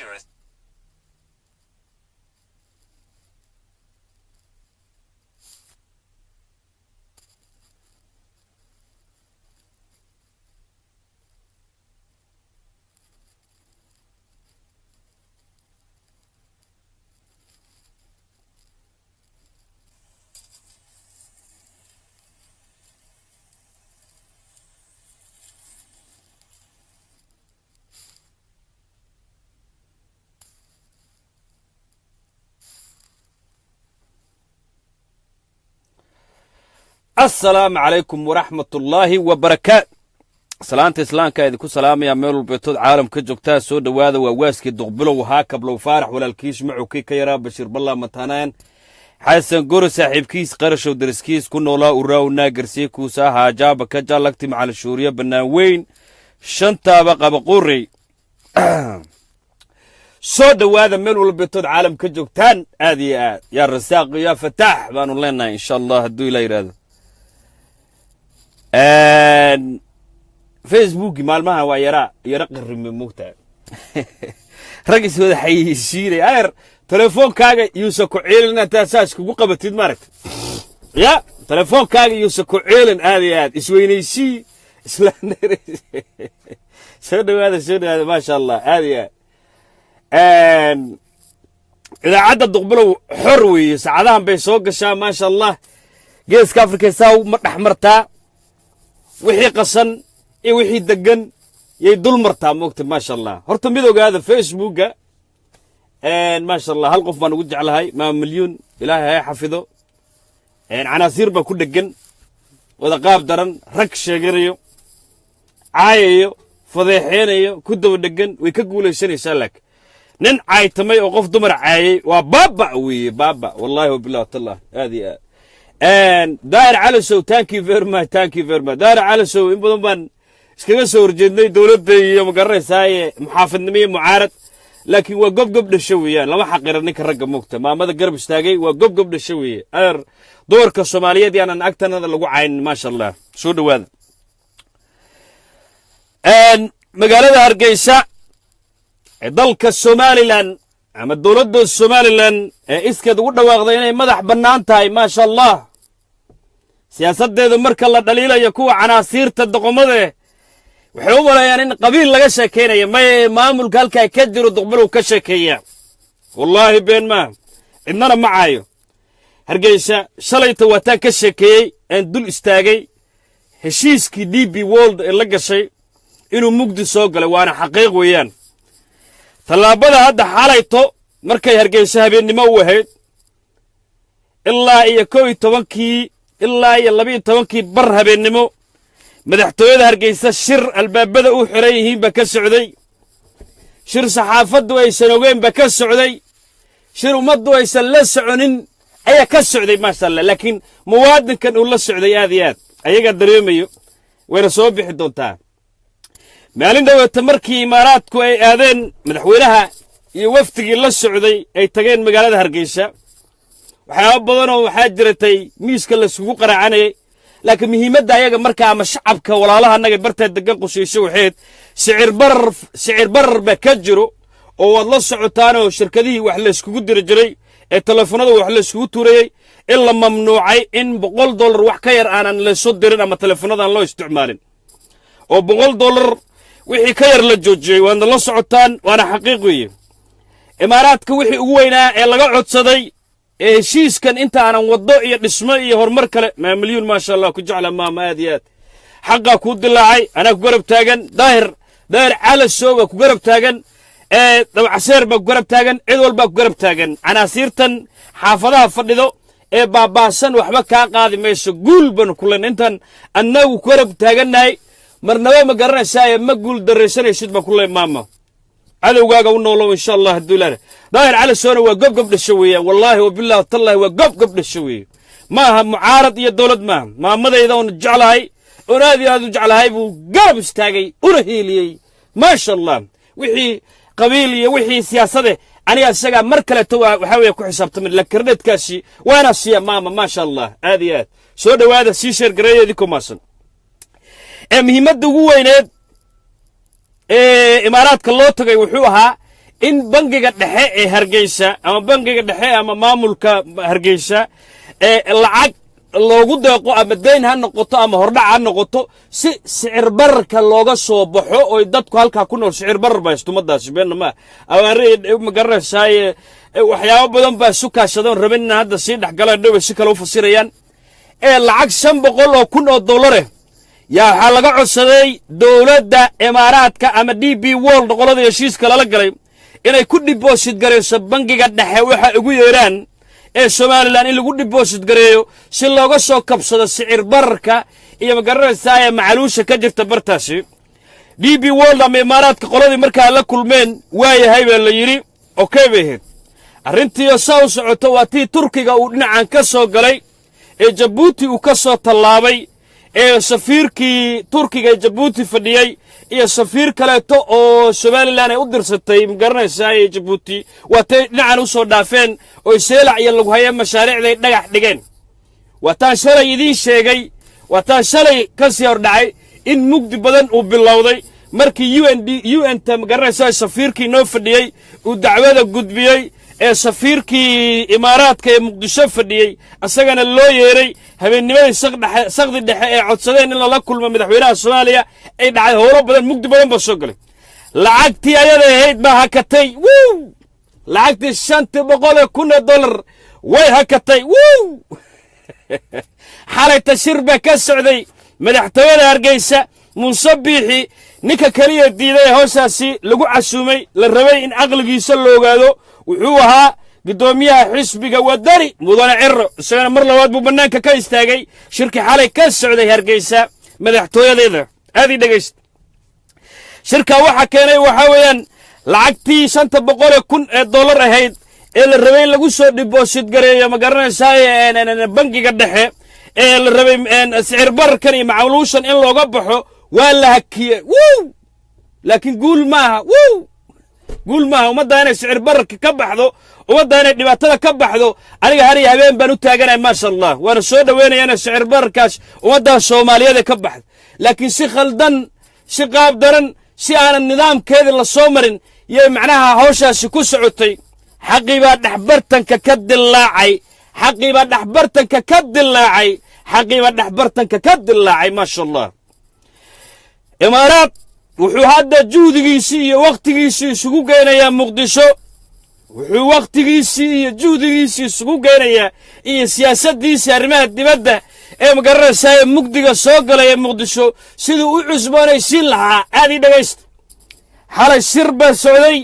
dangerous. السلام عليكم ورحمة الله وبركاته. سلامة إسلامك إذا كنت سلام يا ميل البيتود عالم كجوكتا سود وهذا وواسكي دغبلو وهاكب لو فارح ولا الكيش معو كي كيرا بشير بالله متانين حسن قرو صاحب كيس قرش ودرس كيس كنا ولا وراو ناقر سيكو ساها جابا كجالكتي مع الشورية بناوين شنطة بقى بقوري سود وهذا ميل البيتود عالم كجوكتان هذه يا الرساق يا فتاح بانو لنا إن شاء الله هدو إلى هذا فيسبوك مالمها ويرى قرم موتا رجس هذا حيشيري اير تليفون كاغا يوسكو عيلن انت اساس كو قبتيد مارك يا تليفون كاغا يوسكو عيلن هذه اسوينيسي اسلاندر هذا ما شاء الله هذه اذا عدد دقبلو حروي سعدان بي سو غشا ما شاء الله جيس كافريكا ساو مدحمرتا وحي قصن اي وحي دقن يدل مرتا موقت ما شاء الله هرتا ميدوغا هذا فيسبوك ما شاء الله هل قف بان وجع لهاي ما مليون الهي هاي حفظه عناصير با كو دقن ودا قاب درن رك شيغريو عاييو فضيحينيو كدو دقن وي كغوليسنيسا لك نن عايتمي او قف دمر عايي وا بابا وي بابا والله وبالله والله هذه داير على سو تانكي فيرما داير على سو إن بدون بان اسكنا سو رجدني دولة يوم قريس هاي محافظ نمية معارض لكن وقب للشوية لما حقير انك الرقم موقته ما ماذا قرب استاقي وقب للشوية دورك الصومالية دي انا اكتر هذا اللي عين ما شاء الله شو دو هذا مقالة هرقيسة دلك الصومالي لان اما الدولة الصومالي لان اسكد ودا واخدين مدح بنانتاي ما شاء الله siyaasadeedu marka la dhaliilayo kuwa canaasiirta doqomada waxay u walaayaan in qabiil laga sheekeynayo maamulka halka ka jiro doqbalow ka sheekeeya wallahi been ma idnana macaayo hargeysa shalayta wataan ka sheekeeyay aan dul istaagay heshiiskii DB World ee la gashay inuu mugdi soo galay waana xaqiiq weeyaan talaabada hadda xalayto markay hargeysa habeenimo u ahayd ilaa iyo 12kii ilaa iyo 12kii bar habeenimo madaxtooyada hargeysa shir albaabada u xiran yihiin ba ka socday shir saxaafadu ay sanogeen ba ka socday shir umadu ay la soconin ayaa ka socday ma sha Allah laakiin muwaadinkan uu la socday aad iyo aad ayaga dareemayo wayna soo bixi doontaa maalin dhawaata markii imaaraadku ay aadeen madaxweynaha iyo waftigii la socday ay tageen magaalada hargeysa waxaa badan oo waxaa jiratay miiska la isugu qaraacanay laakiin muhiimadda ayaga markaa ama shacabka walaalaha anaga barta degan qoshiisho waxeed sicir barar ba ka jiro oo wad la socotaan oo shirkadihii wax la iskugu diri jiray ee telefoonada wax la iskugu tuurayay illa mamnuucay in $100 wax ka yar aanan la soo dirin ama teleefoonadan loo isticmaalin oo $100 wixii ka yar la joojiyay waan la socotaan waana xaqiiqiye imaaraadka wixii ugu weynaa ee laga codsaday heshiiskan inta aanan wado iyo dhismo iyo horumar kale ma milyan ma sha Allah ku jecla maama aadiyad xaqa ku dilaacay ana ku garab taagan daahir cala sooba ku garab taagan dabcaseer ba ku garab taagan cid walba ku garab taagan canaasiirtan xaafadaha fadhido ee baabaasan waxba ka qaadi mayso guul ban kulan intan annagu ku garab taaganahay marnaba ma garanaysaa ma guul dareysanaysid ba kulay maama cadowgaaga u noolow insha Allah duulaar daahir cala soona waa gob dhasho weeyaan wallahi wabillahi tallahi waa gob dhasho weey ma aha mucaarad iyo dawlad ma maamadayda oo jeclahay onaadi aad u jeclahay buu garab istaagay una hiiliyay ma sha Allah wixii qabiil iyo wixii siyaasade aniga isaga mar kale waxa weey ku xisaabtamay la karneedkaasi waana siya maama ma sha Allah aad soo dhawaada si sheer gareeyadi ku maasan muhiimadda ugu weyneed imaaraadka loo tagay wuxuu ahaa in bangiga dhexe ee Hargeysa ama bangiga dhexe ama maamulka Hargeysa lacag loogu deeqo ama deyn ha noqoto ama hordhac ha noqoto si sicir bararka looga soo baxo oo dadku halka ku nool sicir barar baa istumadaasi been ma awaari ma garanaysaay waxyaabo badan baa sukaashadaan rabin hadda si dhaxgalaan dhow si kale u fasirayaan lacag 500,000 oo dollar yaa waxa laga codsaday dawladda Imaaraadka ama DP World qolada heshiiska la galay inay ku deposit gareyso bangiga dhexe waxa ugu yeeraan Somaliland in lagu deposit gareeyo si looga soo kabsado sicir bararka iyo magaranaysaa macaluusha ka jirta bartaasi DP World ama Imaaraadka qoladii markaa la kulmeen waayahay baa la yiri okay behed arrintii soo socoto waa tii Turkiga uu dhinacan ka soo galay Djibouti uu ka soo tallaabay safiirkii Turkiga Djibouti fadhiyay iyo safiir kaleeto oo Somaliland ay u dirsatay magaranaysaa Djibouti waatay dhinacan u soo dhaafeen oo seelac iyo lagu hayay mashaariicday dhagax dhigeen wataan shalay idin sheegay wataan shalay ka sii hordhacay in mugdi badan uu bilowday markii UN magaranaysaa safiirkii noo fadhiyay uu dacwada gudbiyay safiirkii Imaaraadka ee Muqdisho fadhiyay asagana loo yeeray habeennimadii saqdi dhexe ee codsadeen in la kulmo madaxweynaha Soomaaliya ay dhacay howlo badan mugdi badan ba soo galay lacagtii ayada ahayd ma hakatay lacagtii $500,000 way hakatay xalay tashir ba ka socday madaxtooyada Hargeysa Munsabixi ninka kaliya diiday hoosaasi lagu casuumay la rabay in aqligiisa loo ogaado wuxuu ahaa gudoomiyaha xisbiga wadani mudane Cirro isagana mar labaad buu banaanka ka istaagay shirki xalay ka socday Hargeysa madaxtooyadeeda aadi dhageyst shirka waxa keenay waxa weeyaan lacagtii $500,000 ahayd ee la rabay lagu soo deposit gareeyo ma garanaysaa bangiga dhexe ee la rabay sicir bararkan iyo macaluushan in looga baxo waa la hakiyay laakiin guul maaha ummadda inay sicir bararka ka baxdo ummadda inay dhibaatada ka baxdo aniga hari habeen baan u taaganahay ma sha Allah waana soo dhaweynayna sicir bararkaas ummadda Soomaaliyeed ka baxdo laakiin si khaldan si qaab daran si aan nidaamkeeda la soo marin iyo macnaha hawshaasi ku socotay xaqiiba dhaxbartanka ka dilaacay ma sha Allah Imaaraad wuxuu hadda juhdigiisii iyo waqtigiisii isugu geenayaa Muqdisho wuxuu waqtigiisii iyo juhdigiisii isugu geenayaa iyo siyaasaddiisa arrimaha dibadda ee magaranaysaa mugdiga soo galay Muqdisho sidoo u cusboonaysiin lahaa aadi dhageyst xalay shir baa socday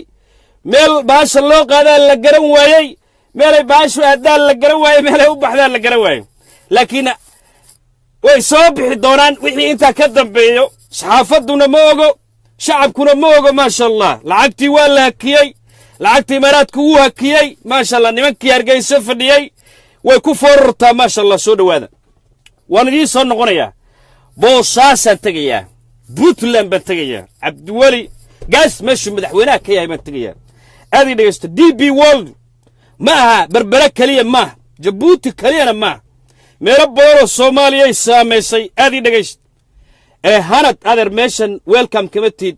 meel baasha loo qaadaa la garan waayay meelay baashu aadaan la garan waayay meelay u baxdaan la garan waayay laakiin way soo bixi doonaan wixii inta ka dambeeyo saxaafaduna ma ogo shacabkuna ma ogo ma sha Allah lacagtii waa la hakiyay lacagtii Imaaraadku wuu hakiyay ma sha Allah nimankii Hargeysa fadhiyay way ku foorartaa ma sha Allah soo dhawaada waan idin soo noqonayaa Boosaasan tagayaa Puntland baan tagayaa Cabdiwali gaas meeshu madaxweynaha ka yahay baan tagayaa aadi dhageysta DP World ma aha berbera kaliya ma Djibouti kaliyana ma meelo badan oo Soomaaliya saameysay aadi dhageysta hanad adeer meeshan welcome committee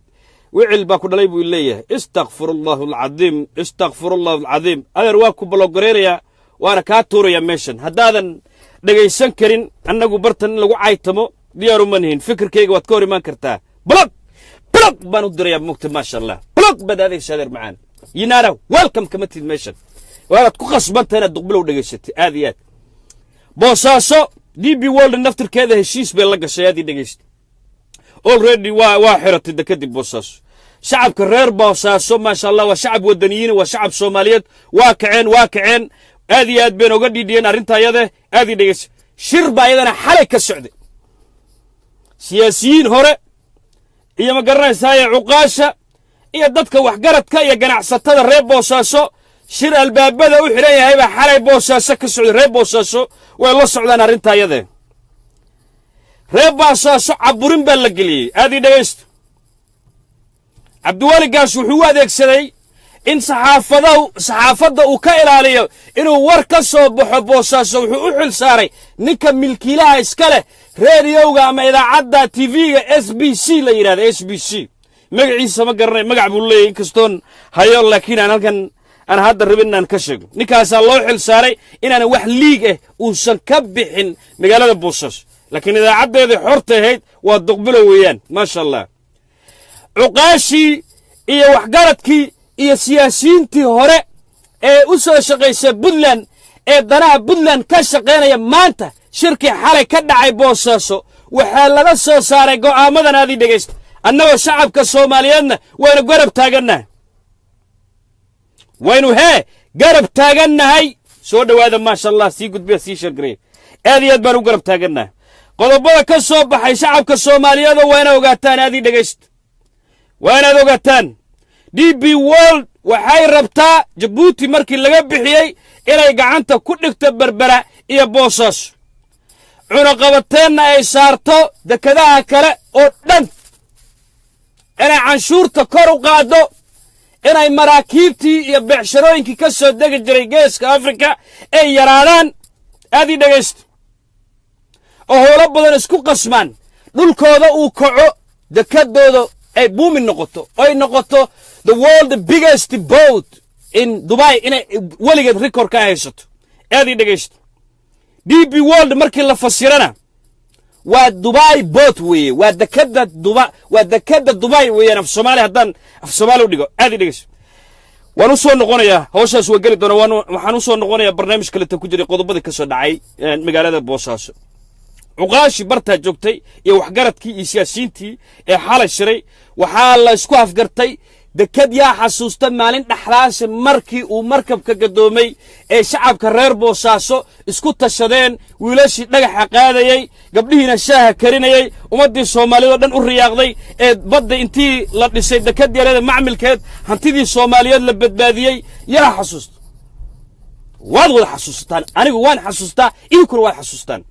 wicil baa ku dhalay buu leeyahay astaghfirullahu alazim adeer waa ku blogareeyaa waana ka tuuraya meeshan haddaadan dhageysan karin annagu bartan lagu caytamo diyaaru ma nihin fikirkayga waad ka hor imaan kartaa blog baan u dirayaa mugta ma sha Allah blog badaadaysa adeer macaan yinaara welcome committee meeshan waad ku qasbantahay inaad duqbilow dhageysatay aad iyo aad Boosaaso DP World naftirkeeda heshiis bay la gashay aad dhageysta already waa xiratay kadib Boosaaso shacabka reer Boosaaso ma sha Allah waa shacab wadaniyiin waa shacab Soomaaliyeed waa kaceen aad iyo aad been uga dhidhiyeen arintayada aad dhageysta shir baa iyadana xalay ka socday siyaasiyiin hore iyo ma garanaysaa cuqaasha iyo dadka waxgaradka iyo ganacsatada reer Boosaaso shir albaabada u xiran yahay baa xalay Boosaaso ka socday reer Boosaaso way la socdaan arintayada reer Boosaaso caburin baa la geliyay aad dhageysta Cabdiwali gaas wuxuu adeegsaday in saxaafada uu ka ilaaliyo inuu war ka soo baxo Boosaaso wuxuu u xil saaray ninka milkiilaha iska leh raadiyowga ama idaacadda TV-ga SBC la yiraahdo SBC magaciisa ma garanay magac buu leeyahay inkastoon hayo laakiin aan halkan aan hadda rabin inaan ka sheego ninkaasaa loo xil saaray inaan wax liig ah uusan ka bixin magaalada boosaaso laakiin idaacaddeedii xorta ahayd waa duqbilo weeyaan maasha allah cuqaashii iyo waxgaradkii iyo siyaasiyiintii hore ee u soo shaqaysay puntland ee danaha puntland ka shaqaynaya maanta shirkii xalay ka dhacay boosaaso waxaa laga soo saaray go'aamadan aad ii dhegaysta annagoo shacabka soomaaliyeedna waynu garab taagannahay waynu garab taagannahay soo dhowaada maasha allah sii gudbiya sii sheergareeya aad iyo aad baan u garab taagannahay qodobada ka soo baxay shacabka soomaaliyeedoo waa inaad ogaataan aad ii dhegaysta waa inaad ogaataan DB World waxay rabtaa Jabuuti markii laga bixiyey inay gacanta ku dhigto berbera iyo boosaaso cunaqabateenna ay saarto dekadaha kale oo dhan inay canshuurta kor u qaaddo inay maraakiibtii iyo beecsharooyinkii ka soo degi jiray geeska afrika ay yaraadaan aad ii dhegaysta oo howlo badan isku qasmaan dhulkooda uu kaco dekadooda ay buumin noqoto ay noqoto the world biggest boat in Dubai inay weligeed record ka haysato aad ii dhegaysta DB World markii la fasirana waa Dubai boat weeye waa dekada Dubai weeyaan af Soomaali haddaan af Soomaali u dhigo aad ii dhegaysta waan u soo noqonayaa hawshaas waa geli doona waxaan u soo noqonayaa barnaamij kale tan ku jiray qodobadii ka soo dhacay magaalada boosaaso cuqaashi bartaa joogtay iyo waxgaradkii iyo siyaasiyiintii ee xalay shiray waxaa la isku afgartay dekad yaa xasuusta maalin dhaxlaasha markii uu markabka gadoomay ee shacabka reer boosaaso isku tashadeen wiilashii dhagaxa qaadayay gabdhihiina shaaha karinayay ummaddii soomaaliyad oo dhan u riyaaqday ee badda intii la dhisay dekad yareeda macmilkeed hantidii soomaaliyeed la badbaadiyey yaa xasuusta waad wada xasuusataan anigu waan xasuustaa idinkuna waad xasuustaan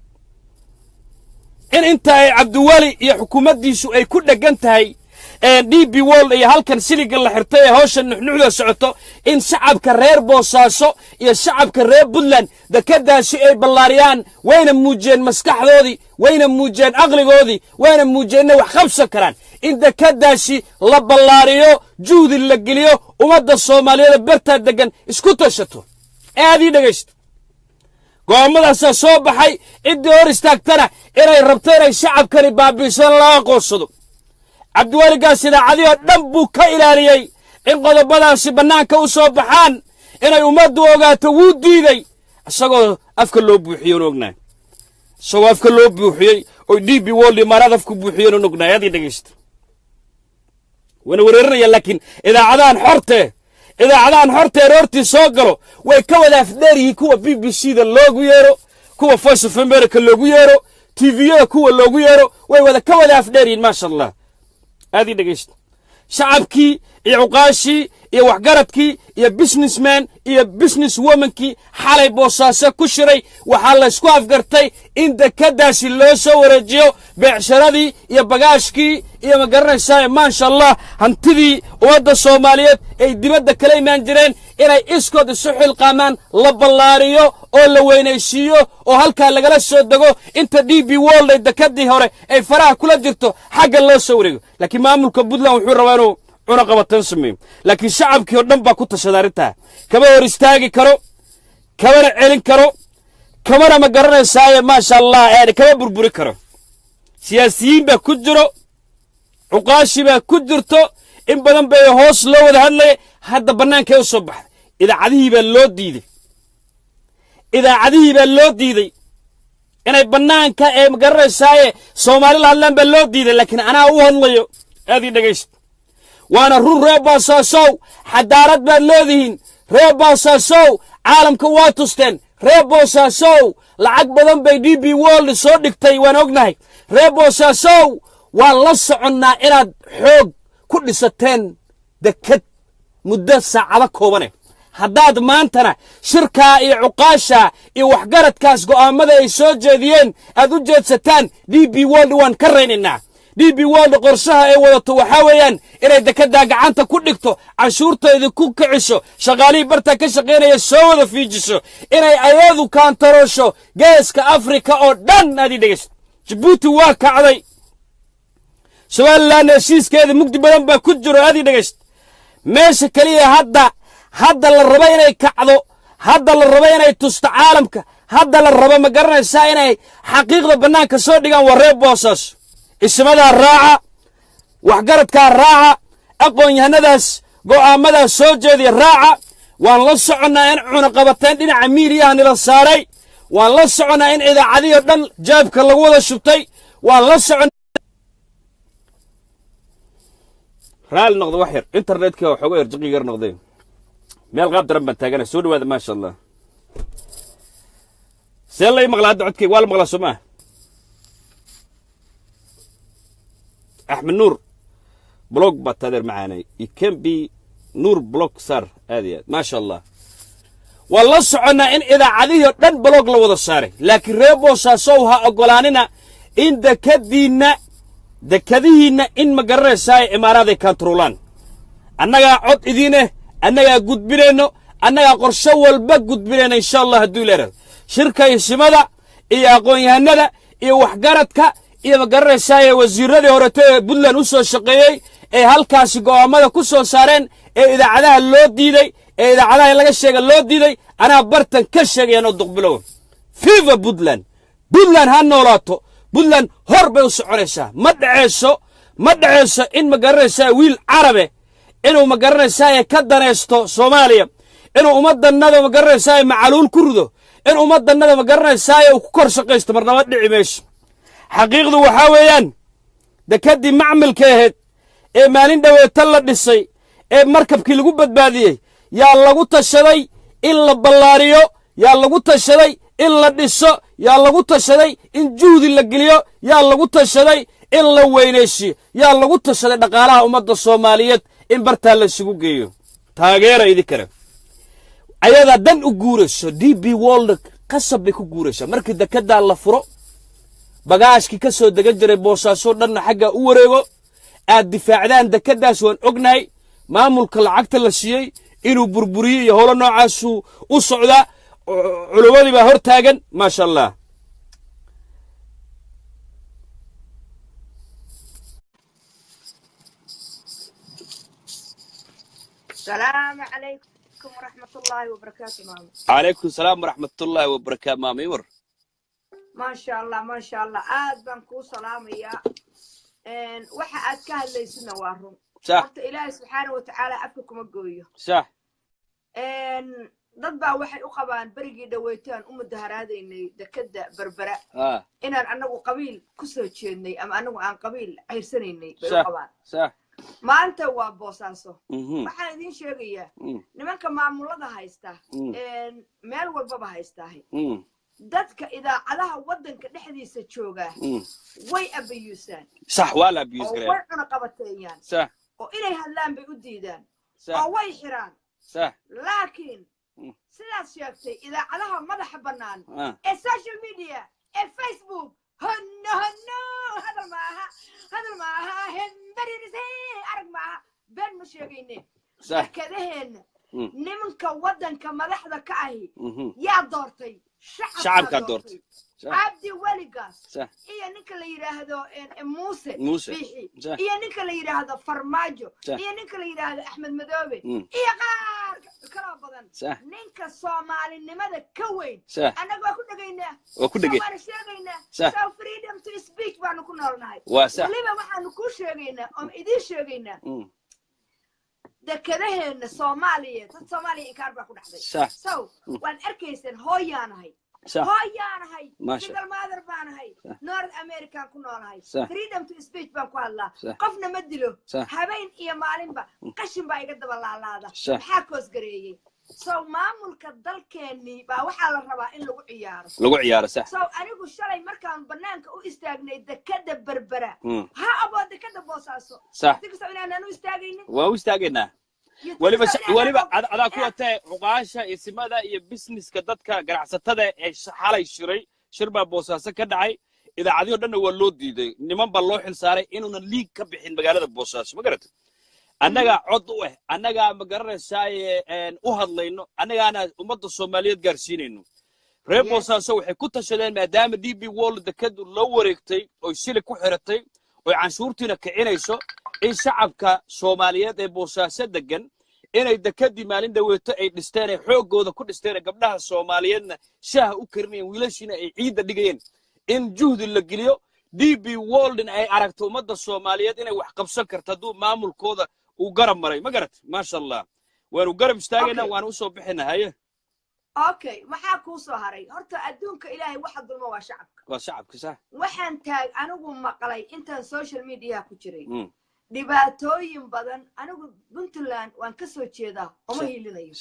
in inta ay cabdiwali iyo xukuumaddiisu ay ku dheggan tahay DB World iyo halkan siliga la xirtay ee hawshan nuxnuxda socoto in shacabka reer boosaaso iyo shacabka reer puntland dekadaasi ay ballaariyaan wayna muujiyeen maskaxdoodii wayna muujiyeen aqligoodii wayna muujiyeen wax qabsan karaan in dekadaasi la ballaariyo juhdi la geliyo ummadda soomaaliyeed bartaa degan isku tashato aad ii dhegaysta go'aamadaasaa soo baxay ciddii hor istaagtana inay rabto inay shacabkani baabiisan laga qoonsado cabdiwaligaas idaacadii oo dhan buu ka ilaaliyey in qodobadaasi bannaanka u soo baxaan inay ummaddu ogaato wuu diiday isagoo afka loo buuxiyey oon ognahay isagoo afka loo buuxiyey oo DB World imaaraad afku buuxiyeen oon ognahay aad ii dhegaysta wana wareerinaya laakiin idaacadahan xortee roortii soo galo way ka wada afdheer yihiin kuwa BBC-da loogu yeero kuwa Voice of America loogu yeero TV-yada kuwa loogu yeero way ka wada afdheer yihiin maasha allah aad ii dhegaysta shacabkii iyo cuqaashii iyo waxgaradkii iyo businessman iyo businesswomankii xalay boosaaso ku shiray waxaa la isku afgartay in dekadaasi loo soo wareejiyo beecsharadii iyo bagaashkii iyo ma garanaysaa maasha allah hantidii ummadda soomaaliyeed ay dibadda kala imaan jireen inay iskood isu xilqaamaan la ballaariyo oo la weynaysiiyo oo halkaa lagala soo dego inta DB World ay dekadii hore ay faraha kula jirto xagga loo soo wareego laakiin maamulka puntland wuxuu rabaa inuu cunaqabatan sameeyo laakiin shacabkii oo dhan baa ku tashaday arrintaa kama hor istaagi karo kamana celin karo kamana ma garanaysaaye maasha allah kama burburi karo siyaasiyiin baa ku jiro cuqaashi baa ku jirto in badan bay hoos loo wada hadlaya hadda bannaankay u soo baxday idaacadihii baa loo diiday inay bannaanka ma garanaysaaye soomaali la hadlaan baa loo diiday laakiin anaa u hadlayo aad ii dhegaysta waana run reer boosaasow xadaarad baad leedihiin reer boosaasow caalamka waa tusteen reer boosaasow lacag badan bay DB World soo dhigtay waan ognahay reer boosaasow waan la soconnaa inaad xoog ku dhisateen dekad muddo saacado koobane haddaad maantana shirkaa iyo cuqaasha iyo waxgaradkaas go'aamada ay soo jeediyeen aad u jeedsataan DB World waan ka raynaynaa DB World qorshaha ay wadato waxaa weeyaan inay dekada gacanta ku dhigto canshuurtooda ku kiciso shaqaalihii barta ka shaqeynaya soo wada fiijiso inay ayadu kaantaroosho geeska Afrika oo dhan aad dhegeyso Djibouti waa kacday somalilan heshiiskeeda mugdi badan baa ku jiro aad ii dhegayst meesha keliya hadda la rabo inay kacdo hadda la rabo inay tusto caalamka hadda la rabo ma garanaysaa inay xaqiiqda bannaanka soo dhigaan waa reer boosaaso ismadaa raaca waxgaradkaa raaca aqoon-yahanadaas go'aamadaas soo jeediya raaca waan la soconnaa in cunaqabateen dhinaca miidiyaha nila saaray waan la soconnaa in idaacadihii dhan jaabka lagu wada shubtay waan la soconnaa raali noqda wax yar internetka waxooga yar jiqiga yar noqdeen meel qaab daran baan taagana soo dhawaada maasha allah see lay maqlaa hadda codkayga waa la maqlaa soo maa axmed nuur blog baa taadeer macaanay it can be nuur blog sar aad iyo aad maasha allah waan la soconnaa in idaacadihii dhan blog la wada saaray laakiin reer boosaasow ha oggolaanina in dekadihiinna in ma garanaysaa imaaraaday kantarolaan annagaa cod idiineh annagaa gudbinayno annagaa qorshe walba gudbinayna insha allah hadduu leeraado shirka isimada iyo aqoon-yahanada iyo waxgaradka iyo ma garanaysaa wasiiradii horete ee puntland u soo shaqeeyey ee halkaasi go'aamada ku soo saareen ee idaacadaha loo diiday ee idaacadaha laga sheega loo diiday anaa bartan ka sheegayanoo duqbilow fiva puntland ha noolaato puntland hor bay u soconaysaa ma dhacayso in ma garanaysaa wiil carabe inuu ma garanaysaa ka danaysto soomaaliya inuu ummadannada ma garanaysaa macaluul ku rido in ummadannada ma garanaysaa uu ku kor shaqaysto marnaba dhici mayso xaqiiqdu waxaa weeyaan dekadii macmilka ahayd ee maalin dhaweeta la dhisay ee markabkii lagu badbaadiyey yaa lagu tashaday in la ballaariyo yaa lagu tashaday in la dhiso yaa lagu tashaday in juhdi la geliyo yaa lagu tashaday in la weynaysiyo yaa lagu tashaday dhaqaalaha ummadda soomaaliyeed in bartaa la isugu geeyo taageera idinkana ayadaa dan u guurayso db world qasab bay ku guuraysaa markii dekeddaa la furo bagaashkii ka soo degan jiray boosaaso dhanna xaggaa u wareego aad difaacdaan dekeddaas waan ognahay maamulka lacagta la siiyey inuu burburiyo iyo howlo noocaasuu u socdaa culumadii baa hor taagan maasha allah السلام عليكم ورحمة الله وبركاته ماما. عليكم السلام ورحمة الله وبركاته ماما يور ما شاء الله ما شاء الله آد بنكو سلام يا وحا آد كهل ليسنا وارهم صح وقت إلهي سبحانه وتعالى أفككم القوية صح dad baa waxay u qabaan berigii dhaweytaan u mudaharaadaynay dekada berbera inaan anagu qabiil ku soo jeednay ama anagu aan qabiil ciirsanaynay bay u qabaan maanta waa boosaaso waxaan idiin sheegayaa nimanka maamulada haysta meel walbaba haystaahay dadka idaacadaha waddanka dhexdiisa jooga way abayuusaan sax waa la abiyuus gareeyaan way cuna qabateeyaan sax oo inay hadlaan bay u diidaan oo way xiraan sax laakiin sidaad sheegtay idaacadaha madaxa bannaan ee social media ee facebook hanno hadal maaha hembarirse arag maaha been ma sheegayne dekadaheenna nimanka waddanka madaxda ka ahi yaa doortay shacabka doortay abdi weligaas iyo ninka la yiraahdo muuse bixi iyo ninka la yiraahdo farmaajo iyo ninka la yiraahdo axmed madoobe iyo qaar kala badan ninka soomaalinimada ka weyn anaga waa ku dhageynaa waa sheegaynaa so freedom to speak baanu ku noolnahay waliba waxaanu ku sheegaynaa oo idin sheegaynaa dekadaheena Soomaaliyeed dad Soomaaliya inkaar baa ku dhaxday so waan arkaysan hooyaanahay single mother baanahay North America ku noolahay freedom to speech baan ku hadlaa qofna ma dilo habeen iyo maalinba qashin baa iga daba laalaada maxaa koos gareeyay so maamulka dalkeeni baa waxaa la rabaa in lagu ciyaaro sax so anigu shalay markaan banaanka u istaagnay dekada berbera ha abo dekada boosaaso tigso inaan u istaagaynin waa u istaagnaa waliba adaa ku watay uqaasha isimada iyo businesska dadka ganacsatada ee xalay shir baa boosaaso ka dhacay idaacadiyo dhanna waa loo diiday niman baa loo xil saaray inuuna liig ka bixin magaalada boosaaso ma garatay annaga cod u annaga ma garanaysaa u hadlayno annagaana ummadda Soomaaliyeed gaarsiinayno reer boosaaso waxay ku tashadeen maadaama DB World dekadu loo wareegtay oo shil ku xiratay وعنشورتنا كعنيسو إن شعبك سوماليات بوساسة دقن inay dakadii maalin dhaweeto ay dhisteen xoogooda ku dhisteen gabdhaha Soomaaliyeedna shaah u karneen wiilashina ay ciida dhigayeen in juhdi la geliyo DB World ay aragto umada Soomaaliyeed inay wax qabsan karto haduu maamulkooda uu garab maray ma garat ma sha Allah waanu garab istaagayna waan u soo bixinahay okay maxaa ku soo haray horta adduunka Ilaahay waxa dulma waa shacabka sax waxaan taag anigu maqlay inta social media ku jiray dhibaatooyin badan anigu Puntland waan ka soo jeedaa uma hiilinayo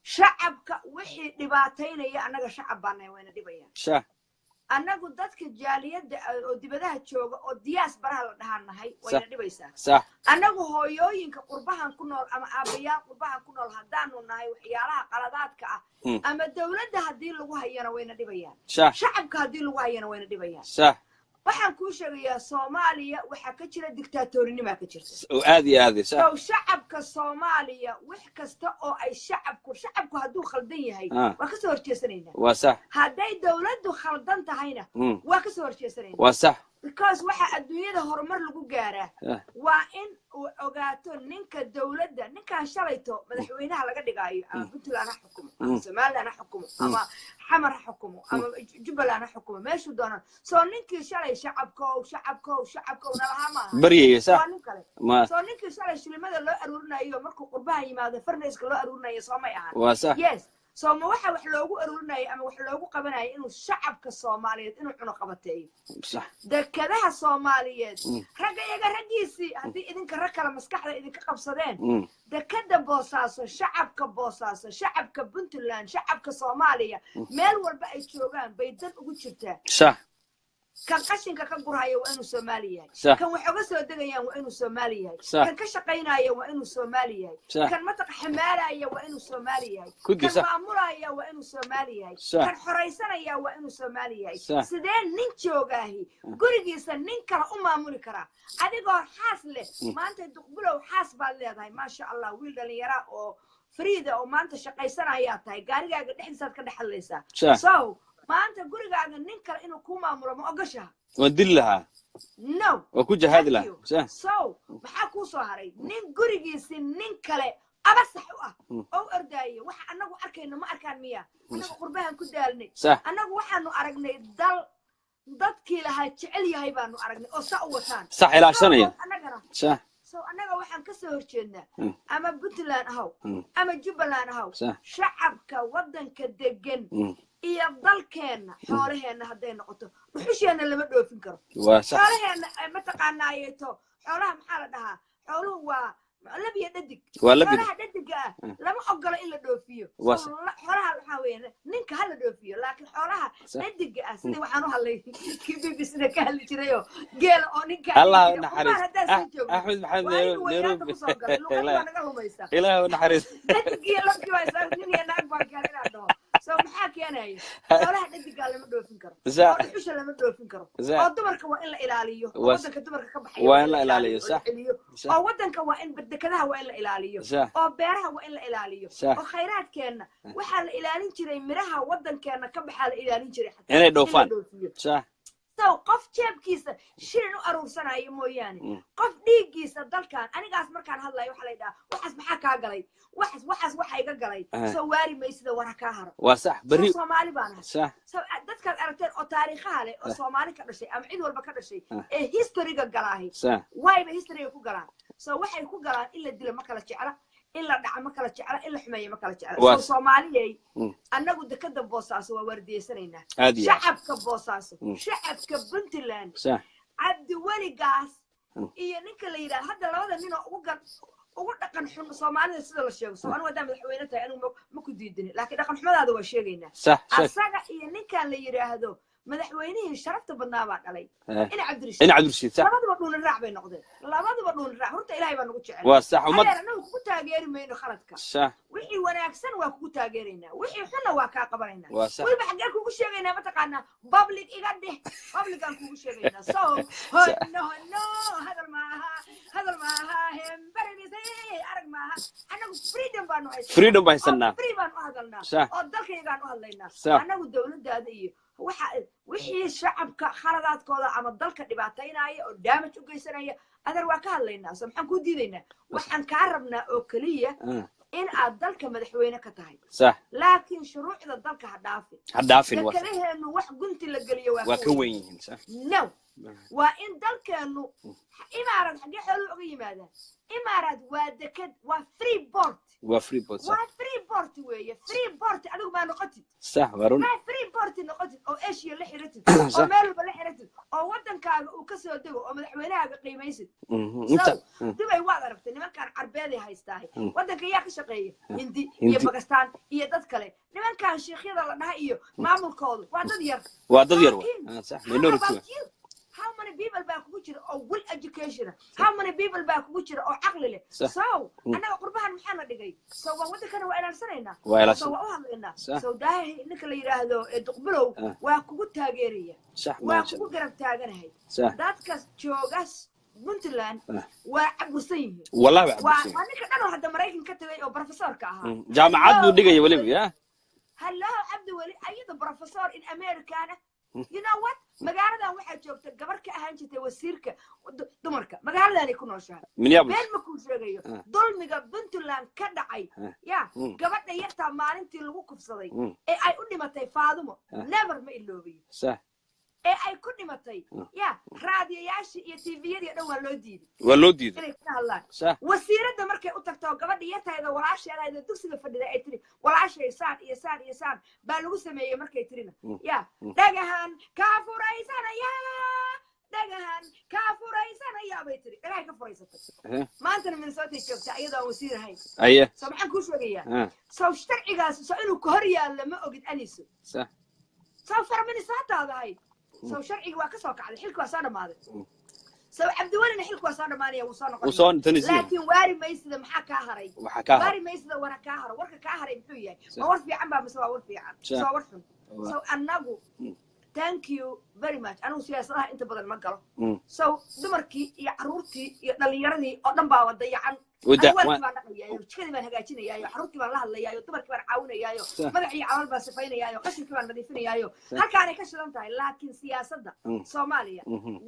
shacabka wixii dhibaataynaya anaga shacab baan wayna dhibayaan anagu dadka jaaliyada oo dibadaha jooga oo diaspora la dhaanahay wayna dhibaysaa anagu hooyooyinka qurbahan ku nool ama aabayaal qurbahan ku nool hadaanu nahay waxyaalaha qaladaadka ah ama dawladda hadii lagu hayana wayna dhibayaan shacabka hadii lagu hayana wayna dhibayaan waxaan ku sheegayaa Soomaaliya waxa ka jira dictatornimo ka jirta oo aad iyo aad soo shacabka Soomaaliya wax kasta oo ay shacabku haduu khaldan yahay waa ka soo horjeesanayna waa sax haday dawladdu khaldan tahayna waa ka soo horjeesanayna waa sax because waxa adduunyada horumar lagu gaaraa waa in uu ogaato ninka dawladda ninka shalayto madaxweynaha laga dhigayo ama Puntland xukumo ama Soomaaliland xukumo ama xamar xukumo ama Jubbaland xukumo meeshu doonaan soo ninkii shalay shacabka nalaama bariyay sax soo ninkii shalay shilimada loo aruurinayo markuu qurbaha yimaado farnayska loo aruurinayo Soomaali ahaan waa sax yes soo ma waxa wax loogu aruurinayo ama wax loogu qabanayo inuu shacabka Soomaaliyeed inuu cuno qabateeyo sax dekadaha Soomaaliyeed ragiisi hadii idinka rag kala maskaxda idinka qabsadeen dekada Boosaaso shacabka Puntland shacabka Soomaaliya meel walba ay joogaan bay dad ugu jirtaa sax kan qashinka ka gurhayo waa inuu Soomaali yahay kan wax uga soo degayaan waa inuu Soomaali yahay kan ka shaqeynaayo waa inuu Soomaali yahay kan matax xamaalayo waa inuu Soomaali yahay kan maamulayo waa inuu Soomaali yahay kan xoreysanaya waa inuu Soomaali yahay sideen nin joogaahi gurigiisa nin kala u maamuli kara adigoo xaas leh maanta duqbulow xaas baad leedahay ma sha Allah wiil dhalinyaro oo Friida oo maanta shaqeysanaya tahay gaarigaaga dhexdiisa ka dhaxlaysa so maanta gurigaaga nin kale inuu ku maamulo ma ogashaha wadillaha no waa ku jahad laha so maxaa ku soo haray nin gurigiisa nin kale aba sax u ah oo ordaayo waxa anagu arkayno ma arkaan miya anagu qurbahan ku daalnay anagu waxaanu aragnay dadkii lahaa jecel yahay baanu aragnay oo saa u wataan sax ilaashanaya sax so anaga waxaan ka soo horjeednaa ama Puntland ahaw ama Jubbaland ahaw shacabka wadanka degan iyo dalkeena xoolaheena haday noqoto dhuxusheena lama dhoofin karo xoolaheena ma taqaanaayeeto xoolaha maxaa la dhahaa xooluhu waa labiya dhadig xoolaha dhadiga lama ogola in la dhoofiyo xoolaha waxa weeyaan ninka hala dhoofiyo laakiin xoolaha dhadiga sida waxaan u hadlay BBC ka hadli jirayo geel oo ninka Allah naxariis Ahmed Nairobi Ilaahu naxariis dhadiga lafkii waa saartin iyo naag baa keenay dhoo soo maxaa keenay xoolaha dhadiga lama dhoofin karo dhuxusha lama dhoofin karo oo dumarka waa in la ilaaliyo wadanka dumarka ka baxay waa in la ilaaliyo sax oo wadanka waa in dekadaha waa in la ilaaliyo oo beeraha waa in la ilaaliyo oo khayraadkeena waxa la ilaalin jiray miraha wadankeena ka baxaa la ilaalin jiray inay dhoofaan sax so qof jeebkiisa shilin u aruursanayo mooyaane qof dhiigiisa dalkan anigaas markaan hadlayo waxa la yiraahdaa waxas maxaa ka galay waxas waxa iga galay soo waari maysida war ka haro waa sax bari Soomaali baan sax soo dadka aragteen oo taariikhaha leh oo Soomaali ka dhashay ama cid walba ka dhashay ee history-ga galaahay wayba history-ga ku galaan soo waxay ku galaan in la dilo ma kala jecla in la dhaca ma kala jecla in la xumeeyo ma kala jecla soo Soomaaliyay annagu dekada Boosaaso waa wardiyeysanayna shacabka Boosaaso shacabka Puntland Cabdi Wali Gaas iyo ninka la yiraahdo hadda labada nin oo ugu dhaqan xun Soomaalida sida la sheego soo wadada madaxweyne tahay inuu ma ku diidin laakiin dhaqan xumadaada waa sheegaynaa asaga iyo ninka la yiraahdo madaxweynihii sharafta badnaa baa dhalay in Cabdirashiid labaduba dhuun raac bay noqdeen labaduba dhuun raac horta Ilaahay baa nagu jecel waa sax umad anagu ku taageeri mayno khaladka wixii wanaagsan waa ku taageeraynaa wixii xunna waa ka qabanaynaa waliba xagee kugu sheegaynaa ma taqaanaa public iga dheh public aan kugu sheegaynaa so no hadal maaha hembarisay arag maaha anagu freedom baan haysanaa free baan u hadalnaa oo dalkaygaan u hadlaynaa anagu dawladdaada iyo waxa wixii shacabka khaladaadkooda ama dalka dhibaataynaya oo damage u geysanaya adar waa ka hadlaynaa so maxaan ku diidaynaa waxaan kaa rabnaa oo kaliya in aad dalka madaxweyne ka tahay صح laakiin shuruucda dalka ha dhaafin kalaheenu wax gunti la geliyo waa ka weyn yihiin صح no waa in dalkeenu imaarad xagee xoolo uga yimaadaan imaarad waa deked waa freeport freeport weeye freeport adigu ma noqotid صح warun freeport noqotid oo Asia la xiratid oo meel walba la xiratid oo wadankaaga uu ka soo dego oo madaxweynahaaga qiimaysid inta dibay waad aragtay nimankan carbeed ay haystaa wadanka yaa ka shaqeeya hindi iyo Pakistan iyo dad kale nimankan sheekhyada la dhahay iyo maamulkoodu waa dad yar صح minority how many people back kugu or will education how many people back kugu or aqli leh so anaga qurbahan maxaa dhigay so waa wadankana waa ilaalsanayna so waa u hadlaynaa so daahay ninka la yiraahdo duqbilow waa kugu taageeraya waa kugu garab taaganahay dadkaas joogas Puntland waa cabursan yihiin wallahi waa ninka dhan hadda Mareykan ka tagay oo professorka ahaa jaamacad buu dhigay waliba ya hello Abdi Wali ayada professor in America you know what magaaladan waxa joogta gabar ka ahaan jirtay wasiirka dumarka magaaladan ay ku nooshahay meel ma ku sheegayo dulmiga Puntland ka dhacay ya gabadha yarta maalintii lagu kufsaday ee ay u dhimatay Faadumo never ma iloobiyo صح ee ay ku dhimatay ya raadiyayaasha iyo TV-yada dhan waa loo diiday inay ka hadlaan wasiirada markay u tagto gabadha yartayda walaasheeda ay dugsiga fadhida ay tiri walaashay saan iyo saan iyo saan baa lagu sameeyay markay tirina ya dhagahan ka furaysanaya bay tiri dhagaha ka furaysatay maanta Minnesota joogta ayadoo wasiir ahayn so maxaan ku sheegayaa so sharcigaas so inuu ka hor yaalo ma ogid anisu صح so Minnesota ahay so sharciga waa ka soo kacday xilku waa soo dhamaaday so Abdiwalina xilku waa soo dhamaanaya wuu soo noqon laakiin waari maysida maxaa ka haray waari maysida wana ka haro warka ka haray muxuu yahay ma war fiican baa mise waa war fiican so war xun so anagu thank you very much anu siyaasadaha inta badan ma galo so dumarkii iyo caruurtii iyo dhalinyaradii oo dhan baa wadayacan waan dhaqayaa jikadii baan hagaajinayaa caruurtii baan la hadlayaa dumarkii baan caawinayaa madaxii calal baan sifaynayaa qashinkii baan nadiifinayaa halkaan ay ka shidan tahay laakiin siyaasadda Soomaaliya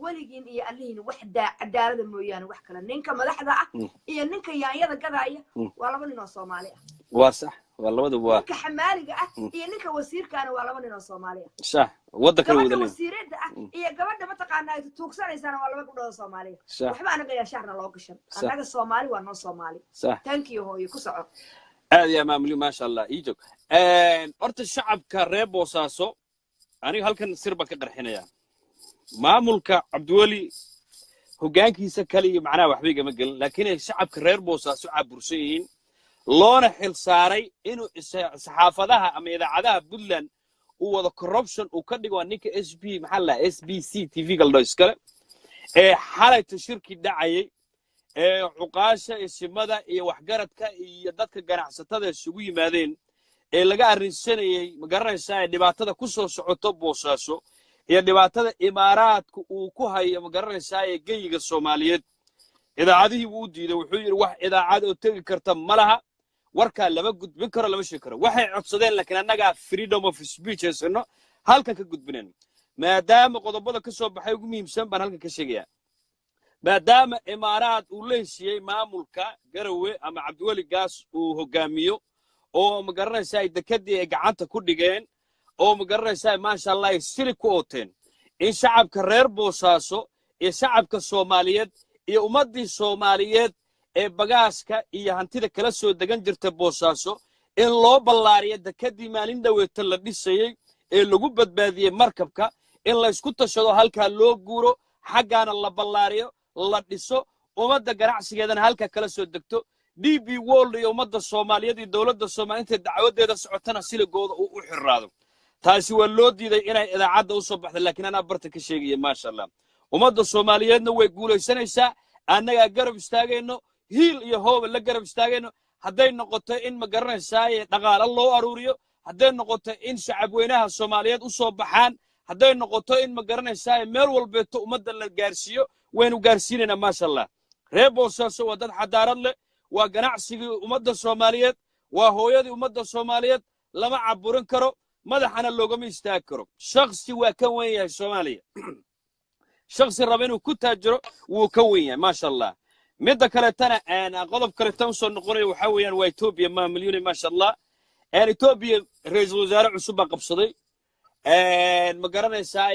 waligiin iyo alihiin wax cadaalada mooyaan wax kale ninka madaxda ah iyo ninka yaanyada gadaaya waa laba nin oo Soomaali ah waa sax waa labada waa ninka xamaaliga ah iyo ninka wasiirkaana waa laba nin oo Soomaali ah sax wadanka wada leeyahay wasiirada ah iyo gabadha ma taqaanaa ay tuugsanaysan waa laba gabdhood oo Soomaali waxba anaga yaa shaarna loo gashan anaga Soomaali waa noo Soomaali thank you hooyo ku soco aad ya maamuli ma sha Allah ijoog horta shacabka reer Boosaaso aniga halkan sirba ka qarxinaya maamulka Abdiwali hogaankiisa kale iyo macnaha waxba igama galin laakiin ay shacabka reer Boosaaso cabursan yihiin loona xil saaray inuu saxaafadaha ama idaacadaha Puntland uu wada corruption uu ka dhigo ninka SBC TV galdo iskale ee xalayta shirki dhacayay ee cuqaasha isimada iyo waxgaradka iyo dadka ganacsatada isugu yimaadeen ee laga arrinsanayay magaranaysaa dhibaatada ku soo socoto Boosaaso iyo dhibaatada imaaraadku uu ku hayo magaranaysaa geeyiga Soomaaliyeed idaacadihii uu diiday wuxuu yiri wax idaacad oo tagi karta malaha warka laba gudbin karo laba shay karo waxay codsadeen laakiin anaga freedom of speech isno halka ka gudbineen maadaama qodobada ka soo baxay ugu muhiimsan baan halka ka sheegaya maadaama imaaraad uu leeshiyay maamulka Garowe ama Abdiwali Gaas uu hogaamiyo oo magaranaysaa dekadii ay gacanta ku dhigeen oo magaranaysaa ma sha Allah sili ku ooteen in shacabka reer Boosaaso iyo shacabka Soomaaliyeed iyo ummadii Soomaaliyeed ee bagaaska iyo hantida kala soo degan jirta Boosaaso in loo ballaariyo dekadii maalin dhaweeta la dhisayay ee lagu badbaadiyay markabka in la isku tashado halka loo guuro xagaana la ballaariyo la dhiso ummadda ganacsigeedana halka kala soo degto DB World iyo ummadda Soomaaliyeed iyo dawladda Soomaaliyeed dacwadeeda socotana siligooda uu u xiraado taasi waa loo diiday inay idaacadda u soo baxdo laakiin ana barta ka sheegay ma sha Allah ummadda Soomaaliyeedna way guulaysanaysaa anaga garab istaagayno hiil iyo hoob la garab istaagayno hadday noqoto in magaranaysaa dhaqaale loo aruuriyo hadday noqoto in shacab weynaha Soomaaliyeed u soo baxaan hadday noqoto in magaranaysaa meel walbeeto ummadda la gaarsiyo waynu gaarsiinayna ma sha Allah reer Boosaaso waa dad xadaarad leh waa ganacsiga ummadda Soomaaliyeed waa hooyadii ummadda Soomaaliyeed lama caburin karo madaxana loogama istaagi karo shakhsi waa ka weyn yahay Soomaaliya shakhsi raba inuu ku taajiro wuu ka weyn yahay maasha Allah midda kale tana qodob kale tan soo noqonay waxa weeyaan waa Ethiopia ma milyan maasha Allah Ethiopia ra'iisul wasaare cusub baa qabsaday ma garanaysaa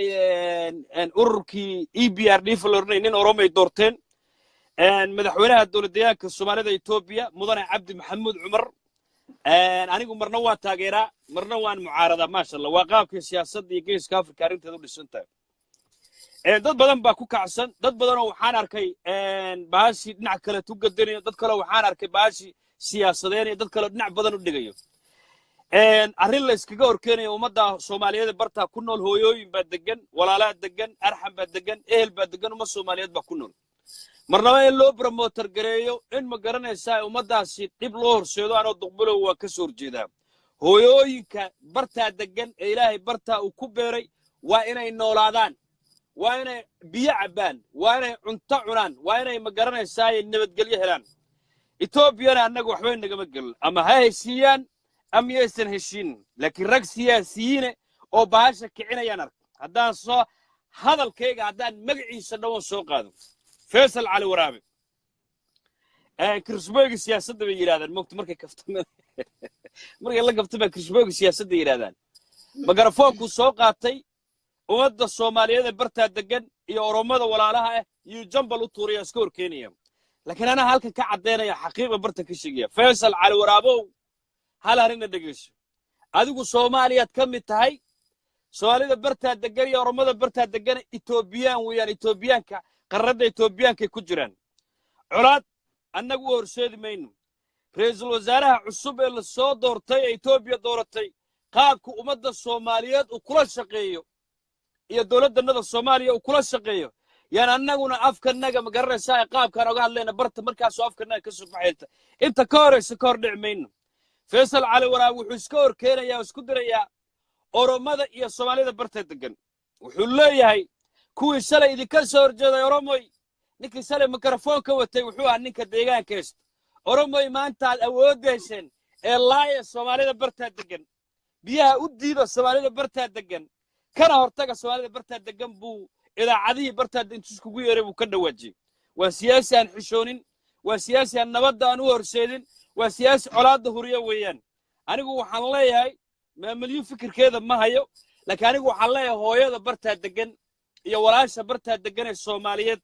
ururkii EBRD flornay nin Oromay doorteen madaxweynaha dowladda Soomaalida Ethiopia mudane Cabdi Maxamuud Cumar anigu marna waa taageeraa marna waan mucaarada maasha Allah waa qaabka siyaasadda iyo geeska Afrika arinteedu dhisantahay dad badan baa ku kacsan dad badan oo waxaan arkay baashi dhinac kale tu gadanayo dad kale waxaan arkay baashi siyaasadeed iyo dad kale dhinac badan u dhigayo arrin la iskaga horkeenayo ummadda Soomaaliyeed barta ku nool hooyooyin baa degan walaalaha degan arxam baa degan ehel baa degan umma Soomaaliyeed baa ku nool marnaba in loo promoter gareeyo in ma garanaysaa ummaddaasi dib loo horseedo anoo duqbulow waa ka soo horjeedaa hooyooyinka barta degan ee Ilaahay barta uu ku beeray waa inay noolaadaan waa inay biyo cabaan waa inay cunto cunaan waa inay ma garanaysaa nabadgelyo helaan Ethiopiana annagu waxba nagama gal ama ha heshiiyaan am yeesan heshiin laakiin rag siyaasiyiin oo baasha kicinayaan ark haddaan soo hadalkayga haddaan magaciisa dhawan soo qaado Faisal Ali Waraabe kirsbooyga siyaasadda bay yiraahdaan moogta markay kaftameen markay la kaftameen kirsbooyga siyaasadda yiraahdaan magarafoonku soo qaatay ummadda Soomaaliyeed barta degan iyo Oromada walaalaha ah iyo jambal u tuuriya iska horkeenaya laakiin ana halkan ka cadeynaya xaqiiqo barta ka sheegaya Faisal Ali Waraabe hal arina dhageyso adigu Soomaaliyaad ka mid tahay Soomaalida barta degan iyo Oromada barta degan Ethiopian weeyaan Ethiopianka qarrada Ethiopianka ku jiraan culaad annagu horseedi mayno ra'iisul wasaaraha cusub ee la soo doortay Ethiopia dooratay qaabku ummadda Soomaaliyeed u kula shaqeeyo iyo dawladda Soomaaliya u kula shaqeeyo yaan annaguna afkanaga ma garanaysaa qaabkan uga hadlayna barta markaas afkanaga ka soo baxayta inta ka horeysa ka hor dhicmayno Faisal Ali Waraabe wuxuu iska horkeenayaa isku dirayaa Oromada iyo Soomaalida barta degan wuxuu leeyahay kuwii shalay idinka soo horjeeday Oromoy ninkii shalay mikrofoonka watay wuxuu ahaa ninka deegaankaas Oromoy maanta aad awoodaysan ee laaya Soomaalida barta degan biyaha u diido Soomaalida barta degan kana hortaga Soomaalida barta degan buu idaacadii barta intuu iskugu yeeray buu ka dhawaajiyay waa siyaasi aan xishoonin waa siyaasi aan nabadda aan u horseedin waa siyaasi colaadda huriyo weeyaan anigu waxaan leeyahay maamulyo fikirkeeda ma hayo laakiin anigu waxaan leeyahay hooyada barta degan iyo walaasha barta degan ee Soomaaliyeed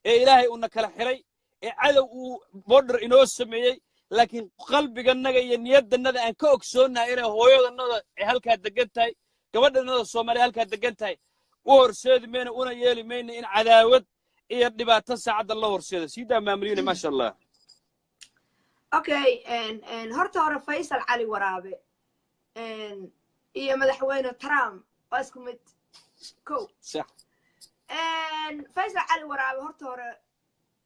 ee Ilaahay uu kala xiray ee cadow uu border inoo sameeyay laakiin qalbiganaga iyo niyaddanada aan ka ogsoonahay inay hooyadanada ay halka degan tahay gabadhanada Soomaaliya halka degan tahay u horseedi meena una yeeli meena in cadaawad iyo dhibaato saacada la horseedo sida maamuliyada ma sha Allah okay horta hore Faisal Ali Waraabe iyo madaxweyne Trump waa isku mid ko sax Faisal Ali Waraabe horta hore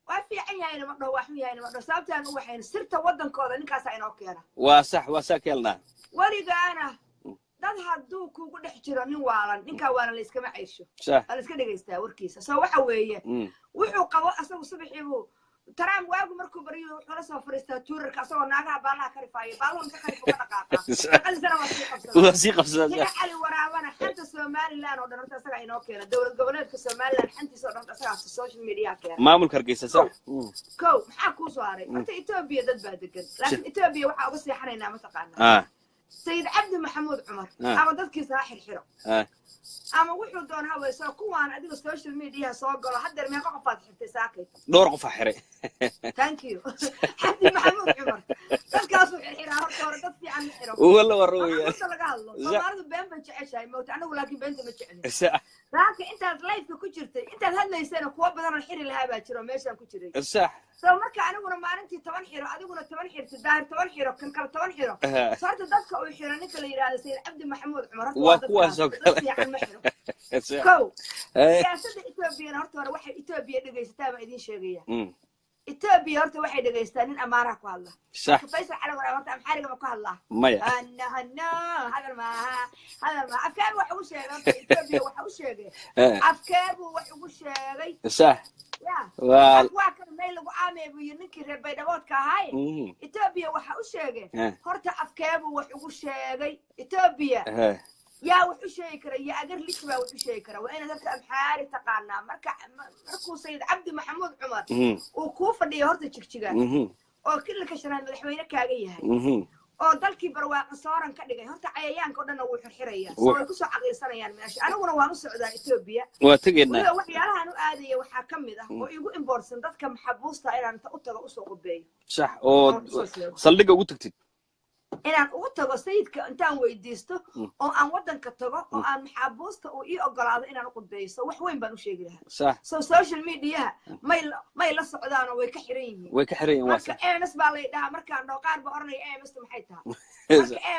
waa fiican yahay ma dhaw wax yahay ma dhaw sababtaan u waxeen sirta wadankooda ninkaas ay inoo keena waa sax keelna warigaana dad hadduu kugu dhex jiro nin waalan ninka waana la iska macaysho la iska dhageystaa warkiisa soo waxa weeye wuxuu qabo asagu subaxiibu Trump waagu markuu bariyo wuxuu la soo fariistaa tuurarka asagoo naagaha baalaha ka rifaayo baalaha ka rifo ka dhaqaaqa qal sana waa sii qabsadaa Ali Waraabana xanta Soomaaliland oo dhan horta asaga inoo keena dawlad goboleedka Soomaaliland xantiisa oo dhan asaga social media keena maamulka Hargeysa sax ko maxaa ku soo haray horta Ethiopia dad baa degan laakiin Ethiopia waxa uga seexanaynaa ma taqaanaa سيد عبد محمود عمر أما ذكي ساحل حرو أما وحده دون هوا يسوي كوان أديك السوشيال ميديا سوق حد ما قفات حتى ساكت دور قفا حري ثانك يو عبد محمود عمر ذكي أصبح الحرا هرب تطفي عن الحرو والله وروي أنا لقى الله صار بين بنشعش هاي موت أنا ولكن بنت مشعني لكن أنت لايف كوجرتي أنت هلا يسنا كوا بدنا الحري اللي هاي بتشرو ماشي كوجري صح سو مركا أنا وأنا ما أنتي 8 حرو أديكنا 8 حرو تدار 8 حرو كن كل 8 حرو صارت ذكي وحرانك اللي يراد سيد عبد محمود عمر وقوة سوق كو سياسة إثيوبيا هرتوا واحد إثيوبيا دقيستها ما إدين شيء إثيوبيا هرتوا واحد دقيستها نين أمانة كوالله صح فيصل على ورا وقت محارقة ما كوالله مايا هنا هذا ما أفكار وحوش إثيوبيا وحوش أفكار وحوش صح واكر ميل وعامي بينك ربيدوات كهاي إثيوبيا وحوش هرتا أفكار وحوش إثيوبيا يا وحشي كرا يا أجر ليش ما وحشي كرا وأنا ذاك أمحاري تقانا مركو سيد عبد محمود عمر وكوفة اللي يهرت تشجع وكل كشران مدحوينه كاجيها oo dalkii barwaaqo sooran ka dhigay horta cayayaanka oo dhan uu xirxiraya soo ay ku soo caqaysanayaan meesha anaguna waan u socdaa Ethiopia waa tageynaa waxyaalahan u aadaya waxa kamid ah oo igu important dadka maxabuusta inaan u tago u soo qubeeyo sax oo saldhiga ugu tagtid inaan ugu tago sayidka intaan weydiisto oo aan wadanka tago oo aan maxabuusta oo ii ogolaado inaan u qubeeyo wax weyn baan u sheegi lahaa sax so social media may la socdaan oo way ka xiran yihiin waa sax marka baa la dhahaa markaan qaar ba oranay maxay tahay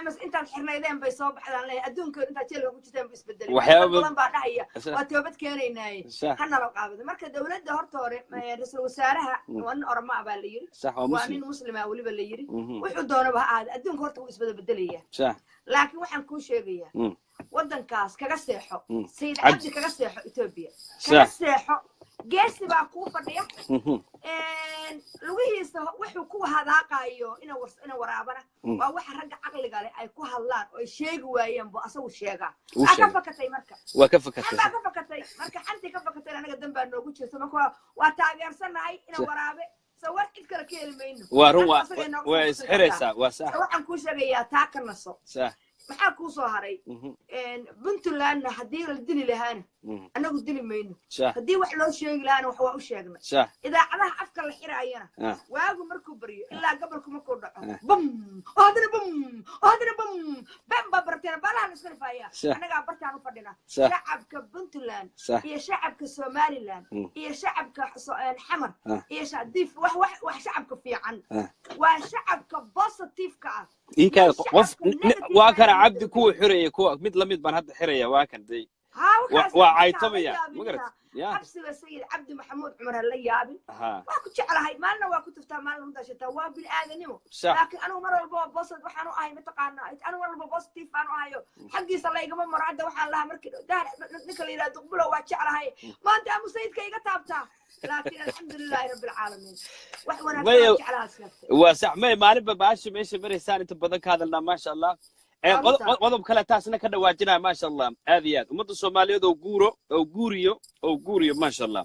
marka intaad xirnaydeen bay soo baxdaan leeyahay adduunka intaad jeelka ku jirtaan isbedelay waxyaabo badan baa dhahaya waa toobad keenaynaa hana la qaabado marka dawladda horta hore ra'iisul wasaaraha waan orma baa la yiri waa nin muslima waliba la yiri wuxuu doonaba aad adduunka horta uu isbedelaya laakiin waxaan ku sheegayaa wadankaas kaga seexo sayid cabdi kaga seexo Ethiopia kaga seexo geesi baa ku fadhiya lugihiisa wuxuu ku hadaaqayo ina waraabana waa waxa ragga caqliga leh ay ku hadlaan oo sheegi waayeen boo asagu sheega ka fakatay marka waa ka fakatay marka xanti ka fakatay anaga danbaa noogu jirto marka waa taageersanahay ina waraabe sawir cid kale ka helmayno waa run waa isxiraysaa waa sax waxaan ku sheegayaa taa ka naso sax maxaa ku soo haray Puntland hadii la dili lahaana anagu dili mayno hadii wax loo sheegi lahaana wax waa u sheegnay idaacadaha afka la xiraayana waagu markuu bariyo ilaa gobolku markuu dhaco bum bam bartana balaha iska rifaaya anaga bartaan u fadhina shacabka Puntland iyo shacabka Somaliland iyo shacabka xamar iyo shacabka wax shacabka fiican waa shacabka positive ka ah qof waa kana cabdi ku xiraya ku mid lamid baan hadda xiraya waa kan day waa caytamaya magarat يا حبسي سيد عبد محمود عمر الليابي واكو جعلها مالنا واكو تفتح مالنا مداشتا وبالآذنمو لكن أنا مرة البوصد وحانو آي متقانا أنا مرة البوصد تيفانو آيو حقي صلى يقوم مرعدة وحان لها مركز دار نكل إلى تقبله واتشعلها ما أنت أمو سيد كي قطابتا لكن الحمد لله رب العالمين وحوانا جعلها سنفتي واسع ما نبا باشي ميشي بريسان انت بدك هذا ما شاء الله qodob kale taasna ka dhawaajinaa ma sha Allah aad iyo aad umada Soomaaliyeed oo guuriyo ma sha Allah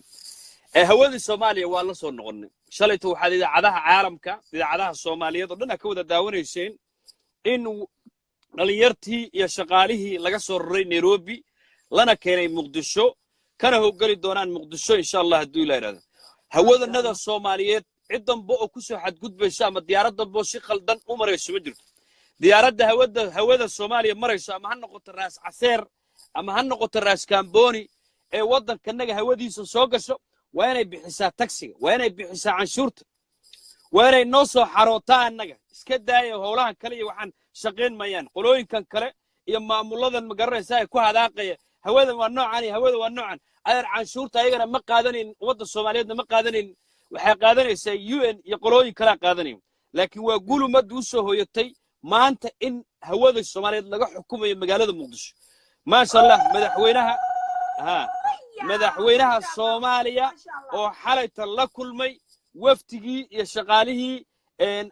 hawada Soomaaliya waa la soo noqonay shalayto waxaad idaacadaha caalamka idaacadaha Soomaaliyeed oo dhan ka wada daawanayseen in dhalinyartii iyo shaqaalihii laga soo raray Nairobi lana keenay Muqdisho kana hoggali doonaan Muqdisho insha Allah haduu ilaahay hawadanada Soomaaliyeed cidanba oo ku soo xadgudbaysa ama diyaaradda si khaldan u marayso ma jirto diyaaradda hawada Soomaaliya marayso ama ha noqoto raas caseer ama ha noqoto raas kaamboni ee wadankanaga hawadiisa soo gasho waa inay bixisaa taxiga waa inay bixisaa canshuurta waa inay noo soo xarootaa annaga iska daaya howlahan kale iyo waxaan shaqayn mayaan qolooyinkan kale iyo maamuladan magaranaysa ay ku hadaaqaya hawada waa noocan iyo hawada waa noocan ayar canshuurta ayagana ma qaadanin wadda Soomaaliyeedna ma qaadanin waxay qaadanaysaa UN iyo qolooyin kale qaadanayn laakiin waa gulumad u soo hooyatay maanta in hawada Soomaaliyeed laga xukumayo magaalada Muqdisho ma sha Allah madaxweynaha Soomaaliya oo xalayta la kulmay waftigii iyo shaqaalihii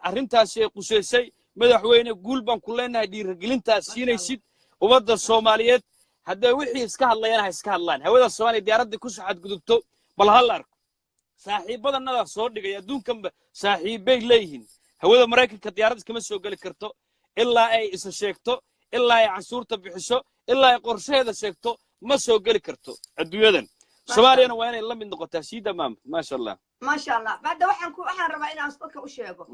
arrintaas ay quseysay madaxweyne guul baan ku leenahay dhiirigelintaas siinaysid umada Soomaaliyeed hadda wixii iska hadlayaan iska hadlaan hawada Soomaaliya diyaaradda ku soo xadgudubto bal hal arko saaxiibadannada soo dhigay adduunkan saaxiibay leeyihiin hawada Mareykanka diyaarad kama soo gali karto ilaa ay isa sheegto ilaa ay canshuurta bixiso ilaa ay qorsheeda sheegto ma soo gali karto adduunyadan Soomaaliyana waa inay la mid noqotaa siida maam ma sha Allah baada waxaan rabaa inaan dadka u sheego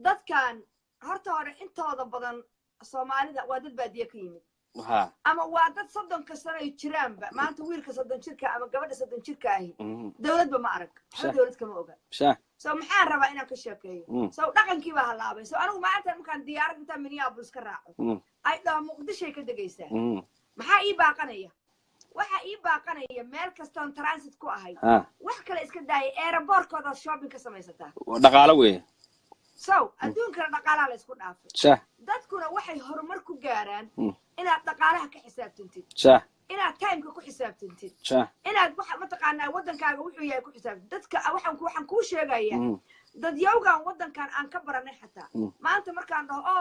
dadkan horta hore intooda badan Soomaalida waa dad baadiye ka yimid ama waa dad 30 sano ay jiraanba maanta wiilka 30 jirka ama gabadha 30 jirka ahi dawladba ma arag dawlad kama oga so maxaan rabaa inaan ka sheekeeyo so dhaqankii baa halaabay so anigu maanta markaan diyaarad inta Minneapolis ka raaco ay dhaa Muqdisho ka dagaysaa maxaa ii baaqanaya waxa ii baaqanaya meel kasta oo transit ku ahay wax kale iska daayay airportkooda shopping ka samaysataa dhaqaale weey so adduunka dhaqaalaha la isku dhaafay dadkuna waxay horumar ku gaaraan inaad dhaqaalaha ka xisaabtantid inaad time-ka ku xisaabtantid inaad waxa ma taqaanaa wadankaaga wuxuu yahay ku xisaabtantid dadka waxaan ku sheegayaa dad yowgan wadankan aan ka baranay xataa maanta markaan dhaho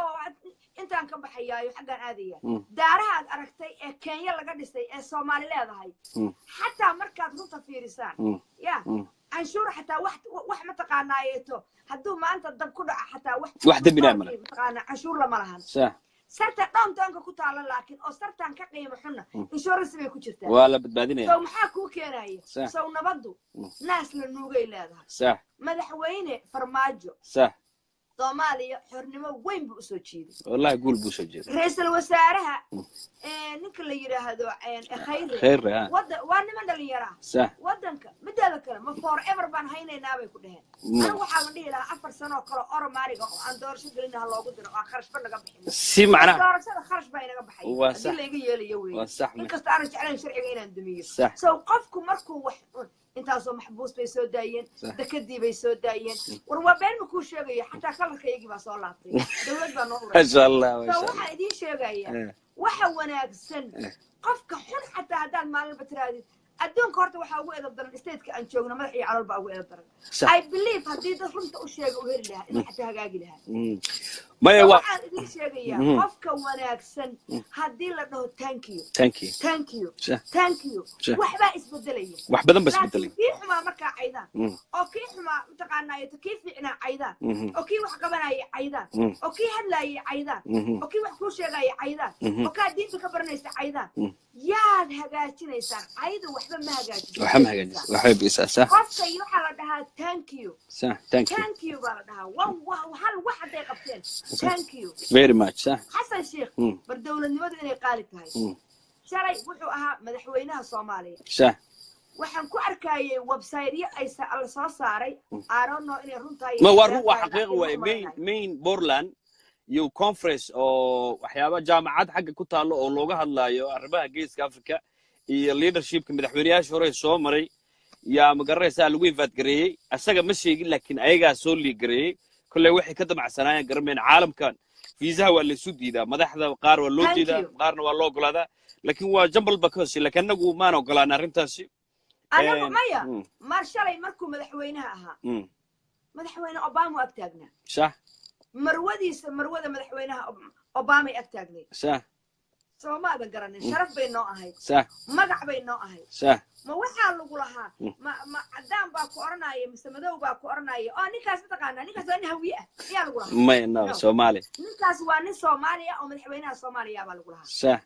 intaan ka baxayaayo xaggan aadaya daarahaad aragtay ee Kenya laga dhisay ee Soomaali leedahay xataa markaad runta fiirisaan ya canshuur xataa wax ma taqaanaayeeto hadduu maanta dab ku dhaca xataa wax dambina ma taqaana canshuur lama lahan sarta downtownka ku taala laakiin oo sartaan ka qiimo xunna insurance bay ku jirtaa waa la badbaadinaya soo maxaa ku keenaya soo nabadu naas la nuugay leedahay صح madaxweyne farmaajo صح Soomaaliya xornimo weyn buu soo jeeday wallahi guul buu soo jeeday ra'iisul wasaaraha ninka la yiraahdo khayr waa niman dhalinyaro صح wadanka midada kale ma forever baan haynaynaa bay ku dhaheen anigu waxaan dhihi lahaa 4 sano kale Oromaariga oo aan doorasho gelinaha loogu diro oo kharash ba naga bixin si macna doorashada kharash ba inaga baxay hadii la iga yeelayo weey inkasta aan jeclayn sharciga inaan dumiyo soo qofku markuu wax intaasoo maxbuus bay soo daayeen dakadii bay soo daayeen war waa been ma ku sheegaya xataa kalarkaygii baa soo laabtay dawlad baa noo uray insha Allah waxa idin sheegaya waxa wanaagsan qofka xun xataa hadaan maalin batiraadid adduunka horta waxa ugu edab daran state-ka aan joogno madax iyo calool baa ugu edab daran I believe hadii dad runta u sheego u heli lahaa in xataa hagaagi lahaa maya waxaan idin sheegaya qofka wanaagsan hadii la dhaho thank you waxba isbedelaya wax badan bas bedelay kii xumaa markaa caydaan oo kii xumaa taqaanaayo kii fiicnaa caydaan oo kii wax qabanaya caydaan oo kii hadlaaya caydaan oo kii wax ku sheegaya caydaan oo ka diinta ka baranaysa caydaan yaad hagaajinaysaa caydu waxba ma hagaajinaysaa waxay biisaa sax qofka waxa la dhahaa thank you صح thank you baa la dhahaa hal wax haday qabteen thank you very much صح xasan sheekh bar dawladnimadu inay qaali tahay shalay wuxuu ahaa madaxweynaha Soomaaliya صح waxaan ku arkayay website-yo ay soo saaray I don't know inay runtahay ma war waa xaqiiqo waa main Portland iyo conference oo waxyaabo jaamacad xagga ku taalo oo looga hadlayo arrimaha geeska Afrika iyo leadership-ka madaxweynayaasha hore soo maray يا مقريسا لوي فات قريي أساق مشي لكن أيها سولي قريي كله واحد كتب مع سنايا قرمين عالم كان فيزا ولا سودي ذا مدح ذا قار ولا لودي ذا قارن ولا قل هذا لكن هو جنب البكوسي لكن نقول ما نقول أنا رنتاسي أنا مايا مارشالي مركو مدحوينها مدحوين أوباما أكتاجنا صح مروذة مدحوينها أوباما أكتاجني صح سو ما بقرن شرف بينو أهي صح مقع بينو أهي صح ما وحال لقولها ما عدام باكو أرناي مستمدو باكو أرناي نيكاس بتقانا نيكاس وين هوية يا لقولها ما ينو سومالي نيكاس وين سوماليا أو مدحوينها سوماليا بالقولها صح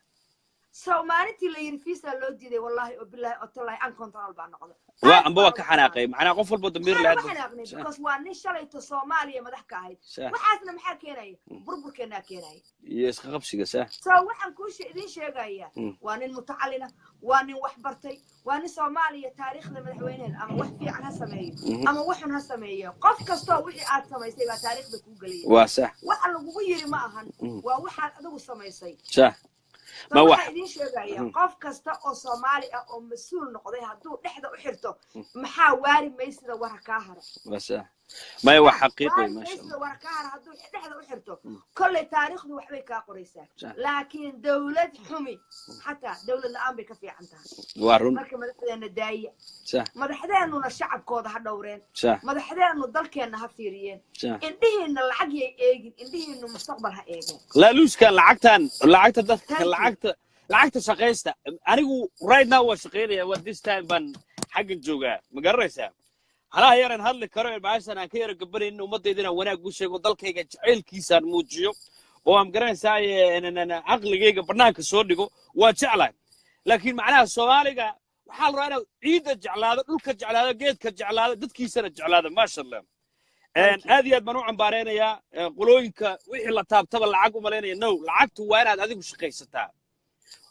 سومالتي اللي ينفيسها لودي دي والله وبالله أطلع عن كنترول بعنقض وأنا بوك حناقي معنا قفل بدمير لهذا حناقني because وأنا شليت سوماليا مدحك هاي وحاسنا محاكيناي بربر كنا كيناي يس خبشي صح سو وحن كل شيء ذي شيء جاية وأنا المتعلنة وأنا وحبرتي وأنا سوماليا تاريخنا مدحوينها أما وحفي عنها سمية أما وحنها سمية قف كستو وحي عاد سمية سيبا تاريخ بكوجلية وصح وحن لقويري معهن ووحن أدو سمية صح ما واحد قف كستا أو Soomaali أو مسؤول نقضي هادو لحظة وحرته محاوري ما يصير ورا كهرة بس ما هو حقيقي ما شاء الله ورا كهرة هادو لحظة وحرته كل تاريخ ذو وحبي كقريسة لكن دولة حمي حتى دولة الآن بكفي عندها وارون مركب مدحنا الداية صح مدحنا إنه الشعب كود هالدورين صح مدحنا إنه ضل كأنها فتيريين إنتهي إن العقل يجي إنتهي إنه مستقبلها يجي لا لوش كان لعقت شقيستا أنا right now وشقيني و this time بن حق الجوجا مقرسة أنا هيرن هذا الكرر بعشان أنا كير قبل إنه مدة دينا وأنا أقول شيء وضل كي جعل كيسان موجيو وهم قرن إن أنا عقل جيجا برناك صورنيكو وجعله لكن معناه السؤال وحال رأينا عيد الجعلادة لك الجعلادة جيد كالجعلادة ضد كيسان الجعلادة ما شاء الله هذه المنوع عن بارينا يا قلوينك وحي الله تاب العقو مالينا نو العقد وانا هذه وشقيستها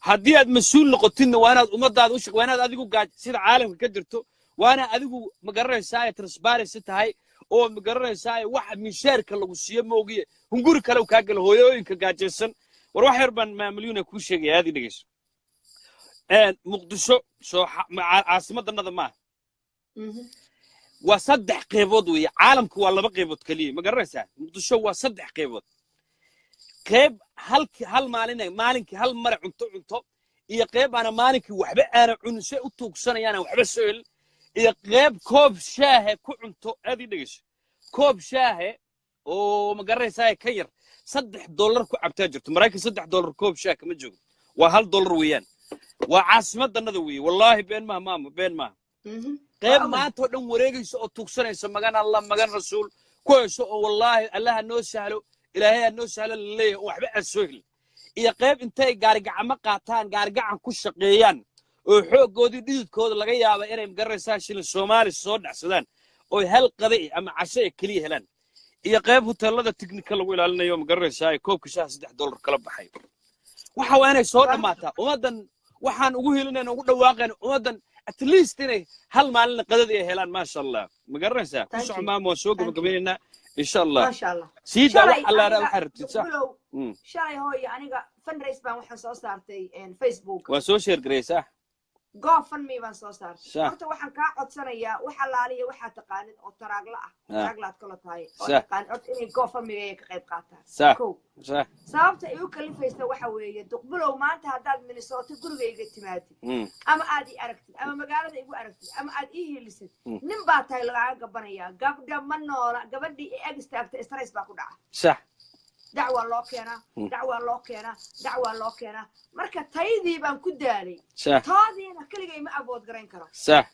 haddii aad mas'uul noqotin waana ummadaada u shaqo waana adigu gaaj sida caalamka ka jirto waana adigu ma garanaysaa transparency tahay oo ma garanaysaa wax mishaarka lagu siiyo moogiye hunguri kale ka gal hooyooyinka gaajaysan war wax yar ban maamuliyuna ku sheegay aad dhigayso muqdisho soo caasimadda ma waa saddex qaybood weey caalamku waa laba qaybood kaliya ma garanaysaa muqdisho waa saddex qaybood قيب هل مالك هل مرة عنتو إيه قيب أنا مالك وحبة أنا عنسة أتوق سنة أنا وحبة سؤال إيه قيب كوب شاه كو عنتو هذه دقيش كوب شاه ومقرر ساي كير $3 ku cabtaa jirto maraykan $3 koob shaah kama joogo waa $1 weeyaan waa caasimadannada weeye wallaahi been ma maamo been ma qayb maanta oo dhan wareegayso oo tugsanaysa magan allah magan rasuul ku hesho oo wallaahi allaha noo sahlo ilaahay noo sahlo leeyahay waxba asoohil iyo qayb intay gaarigacama qaataan gaarigacan ku shaqeeyaan oo xoogoodii dhididkooda laga yaabo inay magaraysaa shilin Soomaali soo dhacsadaan oo hal qaday ama casho kaliya helaan iyo qayb hoteelada technical lagu ilaalinayo magaraysaa koobka shaah $3 kala baxay waxa waa inay soo dhamaataa ummadan waxaan ugu helinayna ugu dhawaaqayna ummadan at least inay hal maalin qadada ay helaan ma sha Allah magaraysaa ku soo maamo soo gabagabeynaa insha Allah ما شاء الله سيدا الله waxa rabtid sax shalay hooyo aniga fundraise baan waxaan soo saartay Facebook waa soo share gareysaa GoFundMe baan soo saartay horta waxaan ka codsanayaa waxa laaliya waxa taqaanid oo taraagla ah taraaglaad kala tahay oo taqaan in GoFundMe ay ka qayb qaataan sax sababta ay u kalifaysa waxa weeye duqbulow maanta hadaad Minnesota gurigayga timaadid ama aad i aragtid ama magaalada igu aragtid ama aad ii helisid nin baa tahay laga gabanaya gabdha ma noola gabadhii ay agstaagtay stress baa ku dhaca sax dacwa loo keenaa dacwa loo keenaa dacwa loo keenaa marka taydii baan ku daalay taadiina kaligay ma abood garayn karo sax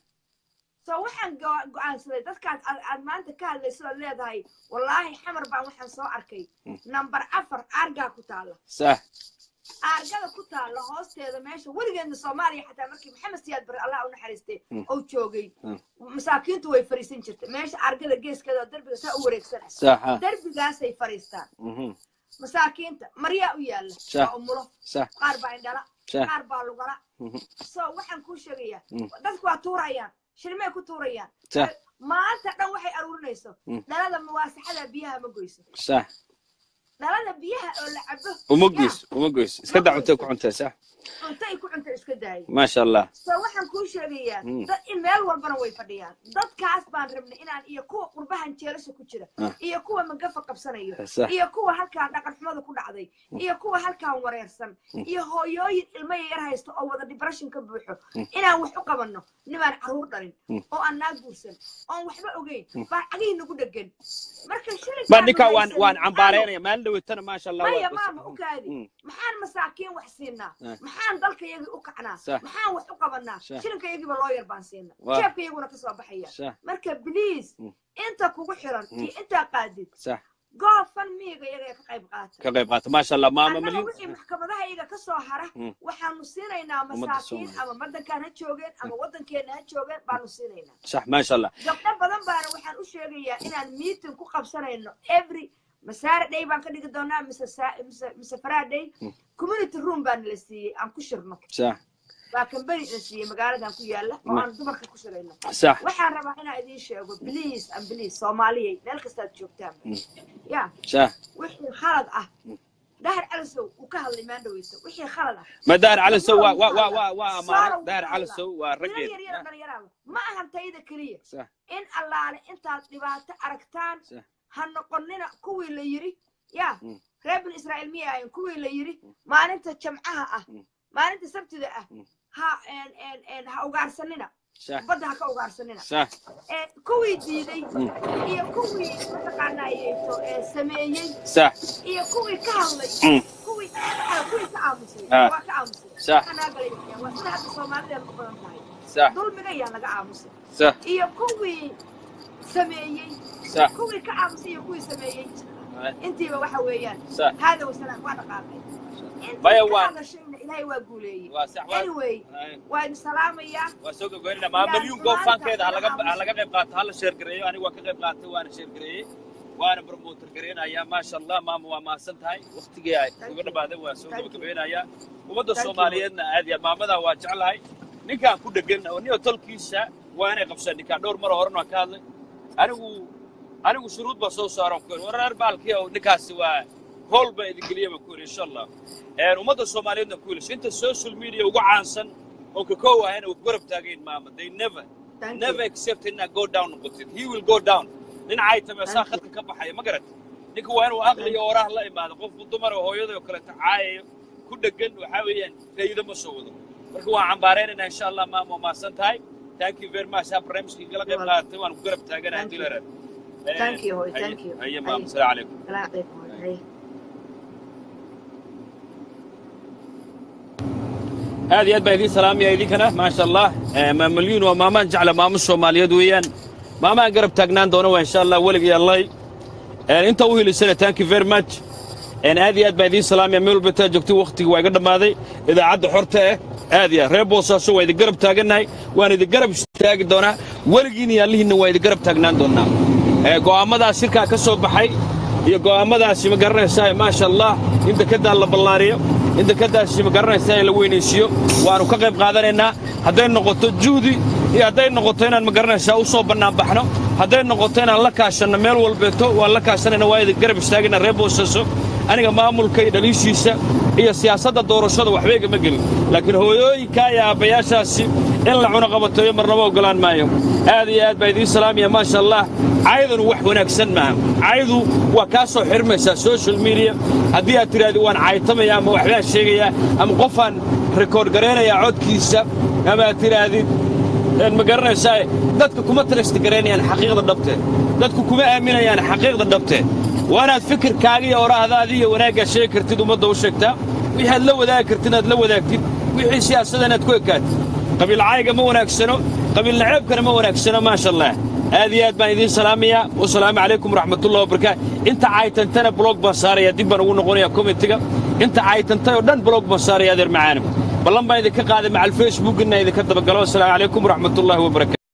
soo waxaan go'aansaday dadkaas aad maanta ka hadlayso leedahay wallaahi xamar baan waxaan soo arkay number 4 arga ku taala sax argada ku taala hoosteeda meesha weligeedna Soomaaliya xataa markii Maxamed Siyaad bar Allah u naxariistay oo joogay masaakiintu way fariisan jirtay meesha argada geeskeeda darbiga saa u wareegsan darbigaas ay fariistaan masaakiinta mariya u yaala oo umulo qaar baa indhala qaar baa lugala soo waxaan ku sheegayaa dadku waa tuurayaan shilmay ku tuurayaan maanta dhan waxay aruurinayso dhalada muwaasaxada biyaha ma goyso sax dhalada biyaha oo la cabo uma goys iska dacunta ku cuntaa sax cunta ku cunta iska daay ma sha Allah soo waxaan ku sheegayaa dad email walbana way fadhiyaan dadkaas baan rabnay inaan iyo kuwa qurbahan jeelasha ku jira iyo kuwa magafa qabsanayo iyo kuwa halkaan dhaqan xumada ku dhacday iyo kuwa halkaan wareersan iyo hooyooyin ilmo yar haysto oo wada depression ka buuxo inaan wax u qabanno nimaan caruur dhalin oo aan naag guursan oo waxba ogeyn baa cagii nagu dhagan marka shilin baa ninka waan cambaareynaya maalin dhawtana ma sha Allah waa maama u kaadi maxaan masaakiin wax siinaa maxaan dalka iyaga u kacnaa maxaan wax u qabanaa shilinka iyaga loo yar baan siinaa jeebka iyaguna ka soo baxaya marka please inta kugu xiran iyo inta qaadid GoFundMe iyaga ka qayb qaata ma sha Allah maama milyan wixii maxkamadaha iyaga ka soo hara waxaanu siinaynaa masaakiin ama wadankan ha joogeen ama wadankeena ha joogeen baanu siinaynaa sax ma sha Allah gabdho badan baana waxaan u sheegayaa inaan meeting ku qabsanayno every Saturday baan ka dhigi doonaa mise Friday community room baan la siiyay aan ku shirno sax waa company la siiyay magaaladan ku yaala oo aan dumarka ku shirayno sax waxaan rabaa inaan idin sheego please Soomaaliyeed meel kasta aad joogtaan ya sax wixii khalad ah dahar calasow uu ka hadlay maan dhaweyso wixii khalad ah ma dahar calasow waa amaara dahar calasow waa raggeed ma ahan tayada kaliya in allaale intaad dhibaato aragtaan هنقولنا كوي اللي يري يا رب إسرائيل مية كوي اللي يري ما أنت جمعها ما أنت سبت ذا ها إن هأوجار سننا بدها كأوجار سننا كوي ديدي هي كوي متقنا سمية صح هي كوي كهلي كوي كعامسي وكعامسي أنا قليل وسنا الصومالي المقرن صح دول مجيء أنا كعامسي صح هي كوي سمية صح كوي كعامسي كوي سمية أنتي waxa weeyaan hada wasalaam waa dhaqaaqay inta shayna ilaahay waa guuleeyay anyway waa salaamaya waa soo gogoynaa ma milyan goofankeeda laga qayb qaato hal share gareeyo anigu waa ka qayb qaatay waana share gareeyay waana promoter gareynaya ma sha Allah maama waa maasan tahay waqtigii ay uga dhabaaday waa soo gogoynaya umada Soomaaliyeedna aad iyo maamada waa jeclahay ninkaan ku dhagan oo niyo tolkiisa waa inay qabsan ninka dhowr mar horena ka hadlay anigu shuruud ba soo saaran ku warar baalkii oo ninkaasi waa hol ba idin geliyay ku insha Allah umada Soomaaliyeedna ku ilaash inta social media ugu caansan oo ka koowaayna uu garab taageen maama they never accept in go down but he will go down dhinacay tabaasa khadka ka baxay ma garat ninka waa inuu aqliyo oraah la imaado qof dumar oo hooyada oo kale tacaayo ku dhagan waxa weeyaan faa'iido ma soo wado marka waa cambaareenna insha Allah maama ma san tahay thank you very much barnaamijkii kala qayb qaatay waan ku garab taaganahay dilaran thank you أيام السلام عليكم. السلام عليكم. هذه أدبا هذه سلام يا إيدي كنا ما شاء الله ما مليون وماما جعل ماما الصومالية دويان ماما قرب تاقنان دونا إن شاء الله ولقي الله أنت وهي لسنة تانكي فير ماتش إن هذه أدبا هذه سلام يا ميل بتاجكتي وقتي وقدم هذه إذا عد حرته هذه ريبوسا سوى إذا قرب تاقناي وأنا إذا قرب تاق دونا ولقيني اللي إنه إذا قرب تاقنان دونا قوام هذا الشركة كسب بحي يقوام هذا شيء مقرن ساي ما شاء الله أنت كده الله بالله أنت كده شيء مقرن ساي لوين يشيو وأنا كقرب قادرنا هذين نقطة جودي هذين نقطتين المقرن ساي وصوبنا بحنا هذين نقطتين الله كاشنا ميل والبيتو والله كاشنا نوايد قرب اشتاقنا ريبوسسو أنا ما أمل كيد ليش هي سياسة الدور الشهد وحبيك مقل لكن هو كايا بياشاسي إلا عنقبته يوم الربو قلان مايو هذه بيدي سلام يا ما شاء الله عايض وحونك سن معهم عايض وكاسو حرمسة سوشيال ميديا هديها تراد وان عايتم يا أم وحلا شيء أم قفن ريكورد قرينا يا عود كيسة أما ترادي المقرنة ساي دتك كم ترستقريني يعني حقيقة الضبطة دتك كم أمينة يعني حقيقة الضبطة وأنا أفكر كاغي وراء هذه وناقة شيء كرتيد ومضى وشكتا ويحد لو ذاكرتنا لو ذاكرت ويحد سياسة أنا تكويكات قبل عايقة ما وناكسنو قبل لعب كان ما وناكسنو ما شاء الله هذه أدبا سلامية والسلام عليكم ورحمة الله وبركاته أنت عايتنتنا بلوك بصاري ديبا نقول نغنيا كومنتيغا أنت عايتنتنا ودن بلوك بصاري هذا معانا والله ما إذا كقاعد مع الفيسبوك إنه إذا كتب قالوا السلام عليكم ورحمة الله وبركاته.